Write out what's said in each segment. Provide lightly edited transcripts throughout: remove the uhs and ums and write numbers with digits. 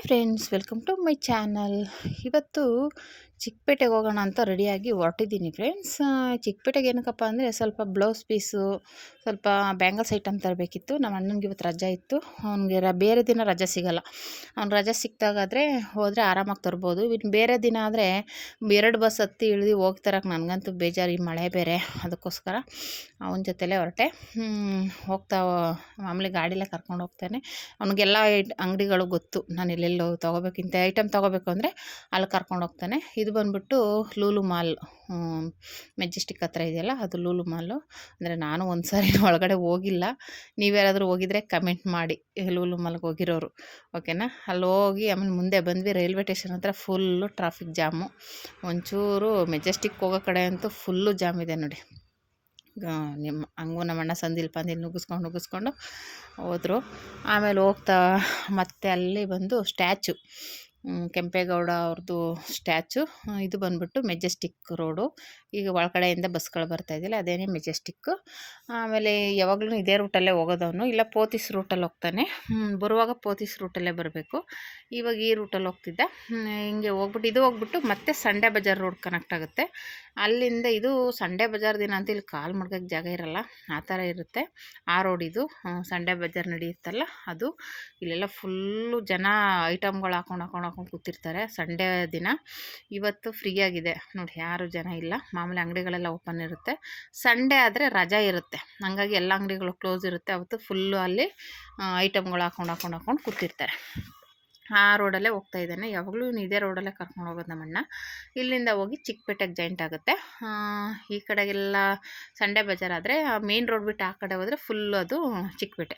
Friends, welcome to my channel. ಇವತ್ತು ಚಿಕ್ಕಪೇಟೆಗೆ ಹೋಗೋಣ ಅಂತ ರೆಡಿಯಾಗಿ ಹೊರಟಿದ್ದೀನಿ ಫ್ರೆಂಡ್ಸ್. ಚಿಕ್ಕಪೇಟೆಗೆ ಏನಕ್ಕಪ್ಪ ಅಂದರೆ ಸ್ವಲ್ಪ ಬ್ಲೌಸ್ ಪೀಸು, ಸ್ವಲ್ಪ ಬ್ಯಾಂಗಲ್ಸ್ ಐಟಮ್ ತರಬೇಕಿತ್ತು. ನಮ್ಮ ಅಣ್ಣನಿಗೆ ಇವತ್ತು ರಜೆ ಇತ್ತು. ಅವ್ನಿಗೆ ಬೇರೆ ದಿನ ರಜೆ ಸಿಗೋಲ್ಲ. ಅವ್ನು ರಜೆ ಸಿಕ್ಕಿದಾಗಾದರೆ ಹೋದರೆ ಆರಾಮಾಗಿ ತರ್ಬೋದು. ಇನ್ನು ಬೇರೆ ದಿನ ಆದರೆ 2 ಬಸ್ ಹತ್ತಿ ಇಳಿದು ಹೋಗ್ತಾರಕ್ಕೆ ನನಗಂತೂ ಬೇಜಾರು. ಈ ಮಳೆ ಬೇರೆ, ಅದಕ್ಕೋಸ್ಕರ ಅವನ ಜೊತೆಲೇ ಹೊರಟೆ. ಹೋಗ್ತಾ ಮಾಮೂಲಿ ಗಾಡಿಲೇ ಕರ್ಕೊಂಡು ಹೋಗ್ತಾನೆ. ಅವ್ನಿಗೆಲ್ಲ ಅಂಗಡಿಗಳು ಗೊತ್ತು. ನಾನು ಎಲ್ಲೆಲ್ಲೋ ತೊಗೋಬೇಕು, ಇಂಥ ಐಟಮ್ ತೊಗೋಬೇಕು ಅಂದರೆ ಅಲ್ಲಿ ಕರ್ಕೊಂಡು ಹೋಗ್ತಾನೆ. ಇದು ಬಂದುಬಿಟ್ಟು ಲೂಲು ಮಾಲ್, ಮೆಜೆಸ್ಟಿಕ್ ಹತ್ರ ಇದೆಯಲ್ಲ, ಅದು ಲೂಲು ಮಾಲು. ಅಂದರೆ ನಾನು ಒಂದು ಸಾರಿ ಒಳಗಡೆ ಹೋಗಿಲ್ಲ. ನೀವ್ಯಾರಾದರೂ ಹೋಗಿದ್ರೆ ಕಮೆಂಟ್ ಮಾಡಿ, ಲೂಲು ಮಾಲ್ಗೆ ಹೋಗಿರೋರು, ಓಕೆನಾ. ಅಲ್ಲಿ ಹೋಗಿ ಆಮೇಲೆ ಮುಂದೆ ಬಂದ್ವಿ. ರೈಲ್ವೆ ಸ್ಟೇಷನ್ ಹತ್ರ ಫುಲ್ಲು ಟ್ರಾಫಿಕ್ ಜಾಮು. ಒಂಚೂರು ಮೆಜೆಸ್ಟಿಕ್ ಹೋಗೋ ಕಡೆ ಅಂತೂ ಫುಲ್ಲು ಜಾಮ್ ಇದೆ ನೋಡಿ. ಹಂಗೂ ನಮ್ಮ ಅಣ್ಣ ಸಂದಿಲ್ ಪಂದಿಲ್ ನುಗ್ಗಿಸ್ಕೊಂಡು ಹೋದರು. ಆಮೇಲೆ ಹೋಗ್ತಾ ಮತ್ತೆ ಅಲ್ಲಿ ಬಂದು ಸ್ಟ್ಯಾಚು, ಕೆಂಪೇಗೌಡ ಅವ್ರದ್ದು ಸ್ಟ್ಯಾಚು. ಇದು ಬಂದುಬಿಟ್ಟು ಮೆಜೆಸ್ಟಿಕ್ ರೋಡು. ಈಗ ಒಳಗಡೆಯಿಂದ ಬಸ್ಗಳು ಬರ್ತಾಯಿದ್ದಿಲ್ಲ, ಅದೇನೇ ಮೆಜೆಸ್ಟಿಕ್ಕು. ಆಮೇಲೆ ಯಾವಾಗಲೂ ಇದೇ ರೂಟಲ್ಲೇ ಹೋಗೋದವನು, ಇಲ್ಲ ಪೋತಿಸ್ ರೂಟಲ್ಲಿ ಹೋಗ್ತಾನೆ. ಬರುವಾಗ ಪೋತಿಸ್ ರೂಟಲ್ಲೇ ಬರಬೇಕು. ಇವಾಗ ಈ ರೂಟಲ್ಲಿ ಹೋಗ್ತಿದ್ದ. ಹಿಂಗೆ ಹೋಗ್ಬಿಟ್ಟು ಇದು ಹೋಗ್ಬಿಟ್ಟು ಮತ್ತೆ ಸಂಡೆ ಬಜಾರ್ ರೋಡ್ ಕನೆಕ್ಟ್ ಆಗುತ್ತೆ. ಅಲ್ಲಿಂದ ಇದು ಸಂಡೆ ಬಜಾರ್ ದಿನ ಅಂತ ಇಲ್ಲಿ ಕಾಲು ಮಡ್ಗಕ್ಕೆ ಜಾಗ ಇರಲ್ಲ, ಆ ಥರ ಇರುತ್ತೆ ಆ ರೋಡ್. ಇದು ಸಂಡೆ ಬಜಾರ್ ನಡೆಯುತ್ತಲ್ಲ ಅದು. ಇಲ್ಲೆಲ್ಲ ಫುಲ್ಲು ಜನ ಐಟಮ್ಗಳು ಹಾಕೊಂಡು ಕೂತಿರ್ತಾರೆ ಸಂಡೇ ದಿನ. ಇವತ್ತು ಫ್ರೀ ಆಗಿದೆ ನೋಡಿ, ಯಾರು ಜನ ಇಲ್ಲ. ಮಾಮೂಲಿ ಅಂಗಡಿಗಳೆಲ್ಲ ಓಪನ್ ಇರುತ್ತೆ. ಸಂಡೇ ಆದರೆ ರಜಾ ಇರುತ್ತೆ, ಹಂಗಾಗಿ ಎಲ್ಲ ಅಂಗಡಿಗಳು ಕ್ಲೋಸ್ ಇರುತ್ತೆ. ಅವತ್ತು ಫುಲ್ಲು ಅಲ್ಲಿ ಐಟಮ್ಗಳು ಹಾಕೊಂಡು ಕೂತಿರ್ತಾರೆ. ಆ ರೋಡಲ್ಲೇ ಹೋಗ್ತಾ ಇದ್ದಾನೆ. ಯಾವಾಗಲೂ ಇದೇ ರೋಡಲ್ಲೇ ಕರ್ಕೊಂಡು ಹೋಗೋದು ನಮ್ಮಣ್ಣ. ಇಲ್ಲಿಂದ ಹೋಗಿ ಚಿಕ್ಕಪೇಟೆಗೆ ಜಾಯಿಂಟ್ ಆಗುತ್ತೆ. ಈ ಕಡೆಗೆಲ್ಲ ಸಂಡೆ ಬಜಾರ್ ಆದರೆ ಮೇನ್ ರೋಡ್ ಬಿಟ್ಟು ಆ ಕಡೆ ಹೋದರೆ ಫುಲ್ಲು ಅದು ಚಿಕ್ಕಪೇಟೆ.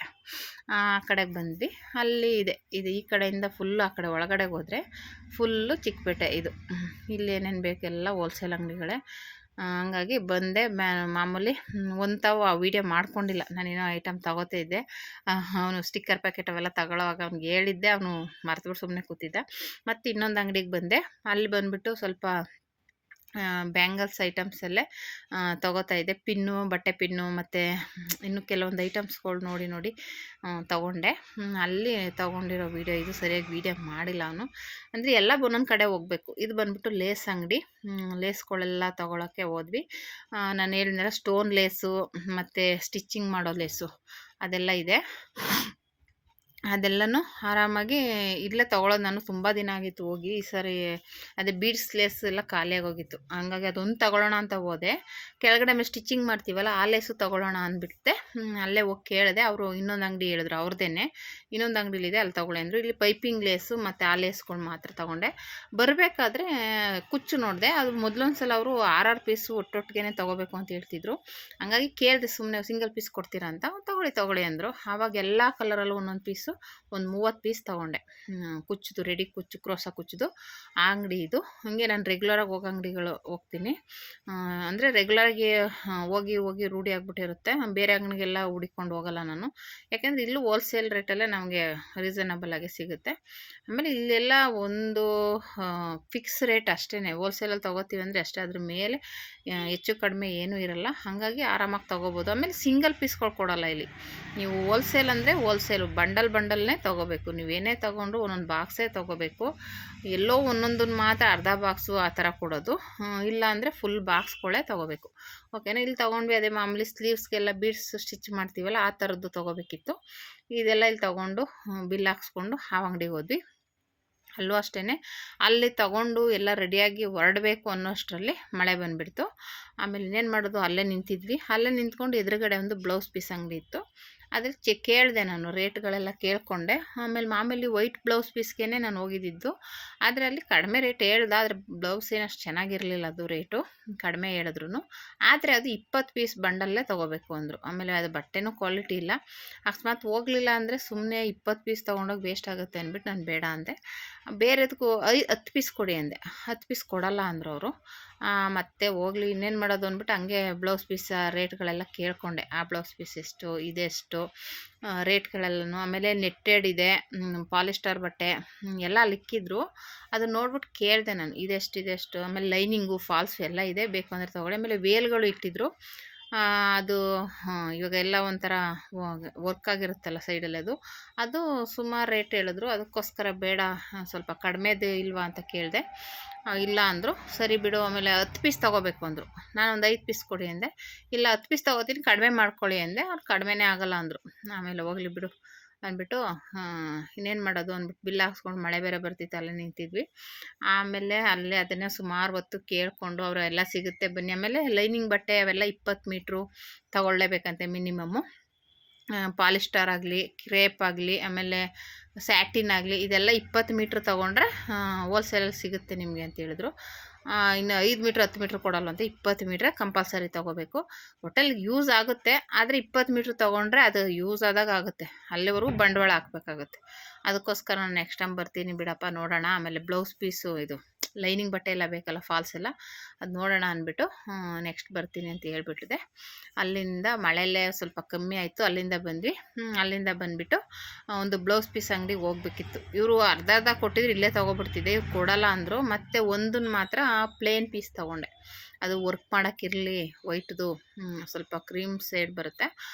ಆ ಕಡೆಗೆ ಬಂದ್ವಿ. ಅಲ್ಲಿ ಇದೆ ಈ ಕಡೆಯಿಂದ ಫುಲ್ಲು ಆ ಕಡೆ ಒಳಗಡೆಗೆ ಹೋದರೆ ಫುಲ್ಲು ಚಿಕ್ಕಪೇಟೆ. ಇದು ಇಲ್ಲಿ ಏನೇನು ಬೇಕೆಲ್ಲ ಹೋಲ್ಸೇಲ್ ಅಂಗಡಿಗಳೇ. ಹಂಗಾಗಿ ಬಂದೆ. ಮಾಮೂಲಿ ತಾವು ಆ ವೀಡಿಯೋ ಮಾಡ್ಕೊಂಡಿಲ್ಲ, ನಾನೇನೋ ಐಟಮ್ ತಗೋತಾ ಇದ್ದೆ. ಅವನು ಸ್ಟಿಕ್ಕರ್ ಪ್ಯಾಕೆಟ್ ಅವೆಲ್ಲ ತಗೊಳ್ಳೋವಾಗ ಅವ್ನಿಗೆ ಹೇಳಿದ್ದೆ, ಅವನು ಮರ್ತುಬಿಟ್ಟು ಸುಮ್ಮನೆ ಕೂತಿದ್ದ. ಮತ್ತು ಇನ್ನೊಂದು ಅಂಗಡಿಗೆ ಬಂದೆ. ಅಲ್ಲಿ ಬಂದುಬಿಟ್ಟು ಸ್ವಲ್ಪ ಬ್ಯಾಂಗಲ್ಸ್ ಐಟಮ್ಸಲ್ಲೇ ತೊಗೋತಾ ಇದ್ದೆ. ಪಿನ್ನು, ಬಟ್ಟೆ ಪಿನ್ನು, ಮತ್ತು ಇನ್ನು ಕೆಲವೊಂದು ಐಟಮ್ಸ್ಗಳು ನೋಡಿ ತೊಗೊಂಡೆ. ಅಲ್ಲಿ ತೊಗೊಂಡಿರೋ ವೀಡಿಯೋ ಇದು. ಸರಿಯಾಗಿ ವೀಡಿಯೋ ಮಾಡಿಲ್ಲ ಅವನು, ಅಂದರೆ ಎಲ್ಲ ಒಂದೊಂದು ಕಡೆ ಹೋಗಬೇಕು. ಇದು ಬಂದುಬಿಟ್ಟು ಲೇಸ್ ಅಂಗಡಿ. ಲೇಸ್ಗಳೆಲ್ಲ ತೊಗೊಳಕ್ಕೆ ಹೋದ್ವಿ. ನಾನು ಹೇಳಿದ್ನಲ್ಲ, ಸ್ಟೋನ್ ಲೇಸು ಮತ್ತು ಸ್ಟಿಚ್ಚಿಂಗ್ ಮಾಡೋ ಲೇಸು ಅದೆಲ್ಲ ಇದೆ. ಅದೆಲ್ಲನೂ ಆರಾಮಾಗಿ ಇಲ್ಲೇ ತೊಗೊಳೋದು. ನಾನು ತುಂಬ ದಿನ ಆಗಿತ್ತು ಹೋಗಿ. ಈ ಸರಿ ಅದೇ ಬೀಡ್ಸ್ ಲೇಸ್ ಎಲ್ಲ ಖಾಲಿಯಾಗೋಗಿತ್ತು, ಹಂಗಾಗಿ ಅದೊಂದು ತೊಗೊಳ್ಳೋಣ ಅಂತ ಹೋದೆ. ಕೆಳಗಡೆ ಮೇಲೆ ಸ್ಟಿಚ್ಚಿಂಗ್ ಮಾಡ್ತೀವಲ್ಲ ಆ ಲೇಸು ತೊಗೊಳ್ಳೋಣ ಅಂದ್ಬಿಟ್ಟೆ. ಅಲ್ಲೇ ಹೋಗಿ ಕೇಳಿದೆ. ಅವರು ಇನ್ನೊಂದು ಅಂಗಡಿ ಹೇಳಿದ್ರು, ಅವ್ರದ್ದೇನೆ ಇನ್ನೊಂದು ಅಂಗಡಿಲಿದೆ, ಅಲ್ಲಿ ತೊಗೊಳ್ಳಿ ಅಂದರು. ಇಲ್ಲಿ ಪೈಪಿಂಗ್ ಲೇಸು ಮತ್ತು ಆ ಲೇಸ್ಗಳು ಮಾತ್ರ ತೊಗೊಂಡೆ. ಬರಬೇಕಾದ್ರೆ ಕುಚ್ಚು ನೋಡಿದೆ, ಅದು ಮೊದಲೊಂದು ಸಲ ಅವರು 6 ಪೀಸು ಒಟ್ಟೊಟ್ಟಿಗೆ ತೊಗೋಬೇಕು ಅಂತ ಹೇಳ್ತಿದ್ರು. ಹಂಗಾಗಿ ಕೇಳಿದೆ, ಸುಮ್ಮನೆ ಸಿಂಗಲ್ ಪೀಸ್ ಕೊಡ್ತೀರಾ ಅಂತ. ತೊಗೊಳ್ಳಿ ಅಂದರು. ಆವಾಗ ಎಲ್ಲ ಕಲರಲ್ಲೂ ಒಂದೊಂದು ಪೀಸು, ಒಂದು 30 ಪೀಸ್ ತೊಗೊಂಡೆ. ಕುಚ್ಚುದು, ರೆಡಿ ಕುಚ್ಚು, ಕ್ರೋಸ ಕುಚ್ಚುದು ಆ ಅಂಗಡಿ ಇದು. ಹಾಗೆ ನಾನು ರೆಗ್ಯುಲರಾಗಿ ಹೋಗೋ ಅಂಗಡಿಗಳು ಹೋಗ್ತೀನಿ. ಅಂದರೆ ರೆಗ್ಯುಲರಾಗಿ ಹೋಗಿ ರೂಢಿ ಆಗಿಬಿಟ್ಟಿರುತ್ತೆ. ಬೇರೆ ಅಂಗಡಿಗೆಲ್ಲ ಹುಡುಕೊಂಡು ಹೋಗಲ್ಲ ನಾನು, ಯಾಕೆಂದರೆ ಇಲ್ಲೂ ಹೋಲ್ಸೇಲ್ ರೇಟಲ್ಲೇ ನಮಗೆ ರೀಸನಬಲ್ ಆಗಿ ಸಿಗುತ್ತೆ. ಆಮೇಲೆ ಇಲ್ಲೆಲ್ಲ ಒಂದು ಫಿಕ್ಸ್ ರೇಟ್ ಅಷ್ಟೇ. ಹೋಲ್ಸೇಲಲ್ಲಿ ತೊಗೋತೀವಿ ಅಂದರೆ ಅಷ್ಟೇ, ಅದ್ರ ಮೇಲೆ ಹೆಚ್ಚು ಕಡಿಮೆ ಏನೂ ಇರಲ್ಲ. ಹಾಗಾಗಿ ಆರಾಮಾಗಿ ತೊಗೋಬೋದು. ಆಮೇಲೆ ಸಿಂಗಲ್ ಪೀಸ್ಗಳು ಕೊಡೋಲ್ಲ ಇಲ್ಲಿ. ನೀವು ಹೋಲ್ಸೇಲ್ ಅಂದರೆ ಹೋಲ್ಸೇಲು, ಬಂಡಲ್ನೇ ತೊಗೋಬೇಕು. ನೀವೇನೇ ತೊಗೊಂಡ್ರು ಒಂದೊಂದು ಬಾಕ್ಸೇ ತೊಗೋಬೇಕು. ಎಲ್ಲೋ ಒಂದೊಂದನ್ನು ಮಾತ್ರ ಅರ್ಧ ಬಾಕ್ಸು ಆ ಥರ ಕೊಡೋದು, ಇಲ್ಲ ಅಂದರೆ ಫುಲ್ ಬಾಕ್ಸ್ಗಳೇ ತೊಗೋಬೇಕು, ಓಕೆನಾ. ಇಲ್ಲಿ ತೊಗೊಂಡ್ವಿ. ಅದೇ ಮಾಮೂಲಿ ಸ್ಲೀವ್ಸ್ಗೆಲ್ಲ ಬೀಡ್ಸ್ ಸ್ಟಿಚ್ ಮಾಡ್ತೀವಲ್ಲ ಆ ಥರದ್ದು ತೊಗೋಬೇಕಿತ್ತು. ಇದೆಲ್ಲ ಇಲ್ಲಿ ತೊಗೊಂಡು ಬಿಲ್ ಹಾಕ್ಸ್ಕೊಂಡು ಆ ಅಂಗಡಿಗೆ ಹೋದ್ವಿ. ಅಲ್ಲೂ ಅಷ್ಟೇ, ಅಲ್ಲಿ ತೊಗೊಂಡು ಎಲ್ಲ ರೆಡಿಯಾಗಿ ಹೊರಡಬೇಕು ಅನ್ನೋಷ್ಟರಲ್ಲಿ ಮಳೆ ಬಂದುಬಿಡ್ತು. ಆಮೇಲೆ ಇನ್ನೇನು ಮಾಡೋದು, ಅಲ್ಲೇ ನಿಂತಿದ್ವಿ. ಅಲ್ಲೇ ನಿಂತ್ಕೊಂಡು ಎದುರುಗಡೆ ಒಂದು ಬ್ಲೌಸ್ ಪೀಸ್ ಅಂಗಡಿ ಇತ್ತು. ಅದ್ರ ಕೇಳಿದೆ ನಾನು, ರೇಟ್ಗಳೆಲ್ಲ ಕೇಳಿಕೊಂಡೆ. ಆಮೇಲೆ ಮಾಮೂಲಿ ವೈಟ್ ಬ್ಲೌಸ್ ಪೀಸ್ಗೆ ನಾನು ಹೋಗಿದ್ದಿದ್ದು. ಆದರೆ ಅಲ್ಲಿ ಕಡಿಮೆ ರೇಟ್ ಹೇಳ್ದೆ, ಆದರೆ ಬ್ಲೌಸ್ ಏನಷ್ಟು ಚೆನ್ನಾಗಿರಲಿಲ್ಲ ಅದು ರೇಟು, ಕಡಿಮೆ ಹೇಳಿದ್ರು. ಆದರೆ ಅದು 20 ಪೀಸ್ ಬಂಡಲ್ಲೇ ತೊಗೋಬೇಕು ಅಂದರು. ಆಮೇಲೆ ಅದು ಬಟ್ಟೆನೂ ಕ್ವಾಲಿಟಿ ಇಲ್ಲ. ಅಕಸ್ಮಾತ್ ಹೋಗಲಿಲ್ಲ ಅಂದರೆ ಸುಮ್ಮನೆ 20 ಪೀಸ್ ತೊಗೊಂಡೋಗಿ ವೇಸ್ಟ್ ಆಗುತ್ತೆ ಅಂದ್ಬಿಟ್ಟು ನಾನು ಬೇಡ ಅಂದೆ. ಬೇರೆದಕ್ಕೂ 10 ಪೀಸ್ ಕೊಡಿ ಅಂದೆ. 10 ಪೀಸ್ ಕೊಡಲ್ಲ ಅಂದರು ಅವರು. ಮತ್ತೆ ಹೋಗಲಿ, ಇನ್ನೇನು ಮಾಡೋದು ಅಂದ್ಬಿಟ್ಟು ಹಂಗೆ ಬ್ಲೌಸ್ ಪೀಸ್ ರೇಟ್ಗಳೆಲ್ಲ ಕೇಳಿಕೊಂಡೆ. ಆ ಬ್ಲೌಸ್ ಪೀಸ್ ಎಷ್ಟು, ಇದೆಷ್ಟು ರೇಟ್ಗಳೆಲ್ಲನೂ. ಆಮೇಲೆ ನೆಟ್ಟೆಡ್ ಇದೆ, ಪಾಲಿಸ್ಟರ್ ಬಟ್ಟೆ ಎಲ್ಲ ಲಿಕ್ಕಿದ್ರು. ಅದನ್ನ ನೋಡ್ಬಿಟ್ಟು ಕೇಳಿದೆ ನಾನು, ಇದೆಷ್ಟು. ಆಮೇಲೆ ಲೈನಿಂಗು, ಫಾಲ್ಸು ಎಲ್ಲ ಇದೆ, ಬೇಕು ಅಂದರೆ ತೊಗೊಳ್ಳಿ. ಆಮೇಲೆ ವೇಲ್ಗಳು ಇಟ್ಟಿದ್ರು. ಅದು ಇವಾಗ ಎಲ್ಲ ಒಂಥರ ವರ್ಕ್ ಆಗಿರುತ್ತಲ್ಲ ಸೈಡಲ್ಲಿ ಅದು ಸುಮಾರು ರೇಟ್ ಹೇಳಿದ್ರು. ಅದಕ್ಕೋಸ್ಕರ ಬೇಡ, ಸ್ವಲ್ಪ ಕಡಿಮೆದು ಇಲ್ವಾ ಅಂತ ಕೇಳಿದೆ. ಇಲ್ಲ ಅಂದರು. ಸರಿ ಬಿಡು, ಆಮೇಲೆ 10 ಪೀಸ್ ತೊಗೋಬೇಕು ಅಂದರು. ನಾನು ಒಂದು 5 ಪೀಸ್ ಕೊಡಿ ಅಂದೆ. ಇಲ್ಲ 10 ಪೀಸ್ ತೊಗೋತೀನಿ, ಕಡಿಮೆ ಮಾಡ್ಕೊಳ್ಳಿ ಅಂದೆ. ಅವ್ರು ಕಡಿಮೆನೇ ಆಗಲ್ಲ ಅಂದರು. ಆಮೇಲೆ ಹೋಗಲಿ ಬಿಡು ಅಂದ್ಬಿಟ್ಟು ಇನ್ನೇನು ಮಾಡೋದು ಅಂದ್ಬಿಟ್ಟು ಬಿಲ್ ಹಾಕ್ಸ್ಕೊಂಡು, ಮಳೆ ಬೇರೆ ಬರ್ತಿತ್ತು, ಅಲ್ಲೇ ನಿಂತಿದ್ವಿ. ಆಮೇಲೆ ಅಲ್ಲೇ ಅದನ್ನೇ ಸುಮಾರು ಹೊತ್ತು ಕೇಳಿಕೊಂಡು ಅವರು ಎಲ್ಲ ಸಿಗುತ್ತೆ ಬನ್ನಿ. ಆಮೇಲೆ ಲೈನಿಂಗ್ ಬಟ್ಟೆ ಅವೆಲ್ಲ 20 ಮೀಟ್ರು ತಗೊಳ್ಳೇಬೇಕಂತೆ ಮಿನಿಮಮ್ಮು. ಪಾಲಿಸ್ಟರ್ ಆಗಲಿ, ಕ್ರೇಪ್ ಆಗಲಿ, ಆಮೇಲೆ ಸ್ಯಾಟಿನ್ ಆಗಲಿ, ಇದೆಲ್ಲ 20 ಮೀಟ್ರ್ ತೊಗೊಂಡ್ರೆ ಹೋಲ್ಸೇಲಲ್ಲಿ ಸಿಗುತ್ತೆ ನಿಮಗೆ ಅಂತ ಹೇಳಿದ್ರು. ಇನ್ನು 5 ಮೀಟ್ರ್ 10 ಮೀಟ್ರ್ ಕೊಡಲ್ವಂತೆ, 20 ಮೀಟ್ರ್ ಕಂಪಲ್ಸರಿ ತೊಗೋಬೇಕು. ಒಟ್ಟಲ್ಲಿ ಯೂಸ್ ಆಗುತ್ತೆ, ಆದರೆ 20 ಮೀಟ್ರ್ ತೊಗೊಂಡ್ರೆ ಅದು ಯೂಸ್ ಆದಾಗ ಆಗುತ್ತೆ. ಅಲ್ಲಿವರೆಗೂ ಬಂಡವಾಳ ಹಾಕ್ಬೇಕಾಗುತ್ತೆ. ಅದಕ್ಕೋಸ್ಕರ ನಾನು ನೆಕ್ಸ್ಟ್ ಟೈಮ್ ಬರ್ತೀನಿ ಬಿಡಪ್ಪ, ನೋಡೋಣ. ಆಮೇಲೆ ಬ್ಲೌಸ್ ಪೀಸು ಇದು ಲೈನಿಂಗ್ ಬಟ್ಟೆ ಎಲ್ಲ ಬೇಕಲ್ಲ, ಫಾಲ್ಸ್ ಎಲ್ಲ, ಅದು ನೋಡೋಣ ಅಂದ್ಬಿಟ್ಟು ನೆಕ್ಸ್ಟ್ ಬರ್ತೀನಿ ಅಂತ ಹೇಳ್ಬಿಟ್ಟಿದೆ. ಅಲ್ಲಿಂದ ಮಳೆಯಲ್ಲೇ ಸ್ವಲ್ಪ ಕಮ್ಮಿ ಆಯಿತು, ಅಲ್ಲಿಂದ ಬಂದ್ವಿ. ಅಲ್ಲಿಂದ ಬಂದುಬಿಟ್ಟು ಒಂದು ಬ್ಲೌಸ್ ಪೀಸ್ ಅಂಗಡಿಗೆ ಹೋಗ್ಬೇಕಿತ್ತು. ಇವರು ಅರ್ಧ ಕೊಟ್ಟಿದ್ರು, ಇಲ್ಲೇ ತೊಗೊಬಿಡ್ತಿದ್ದೆ. ಇವ್ರು ಕೊಡಲ್ಲ ಅಂದರು. ಮತ್ತು ಒಂದನ್ನು ಮಾತ್ರ ಪ್ಲೇನ್ ಪೀಸ್ ತೊಗೊಂಡೆ. ಅದು ವರ್ಕ್ ಮಾಡೋಕ್ಕಿರಲಿ, ವೈಟ್ದು ಸ್ವಲ್ಪ ಕ್ರೀಮ್ ಶೇಡ್ ಬರುತ್ತೆ.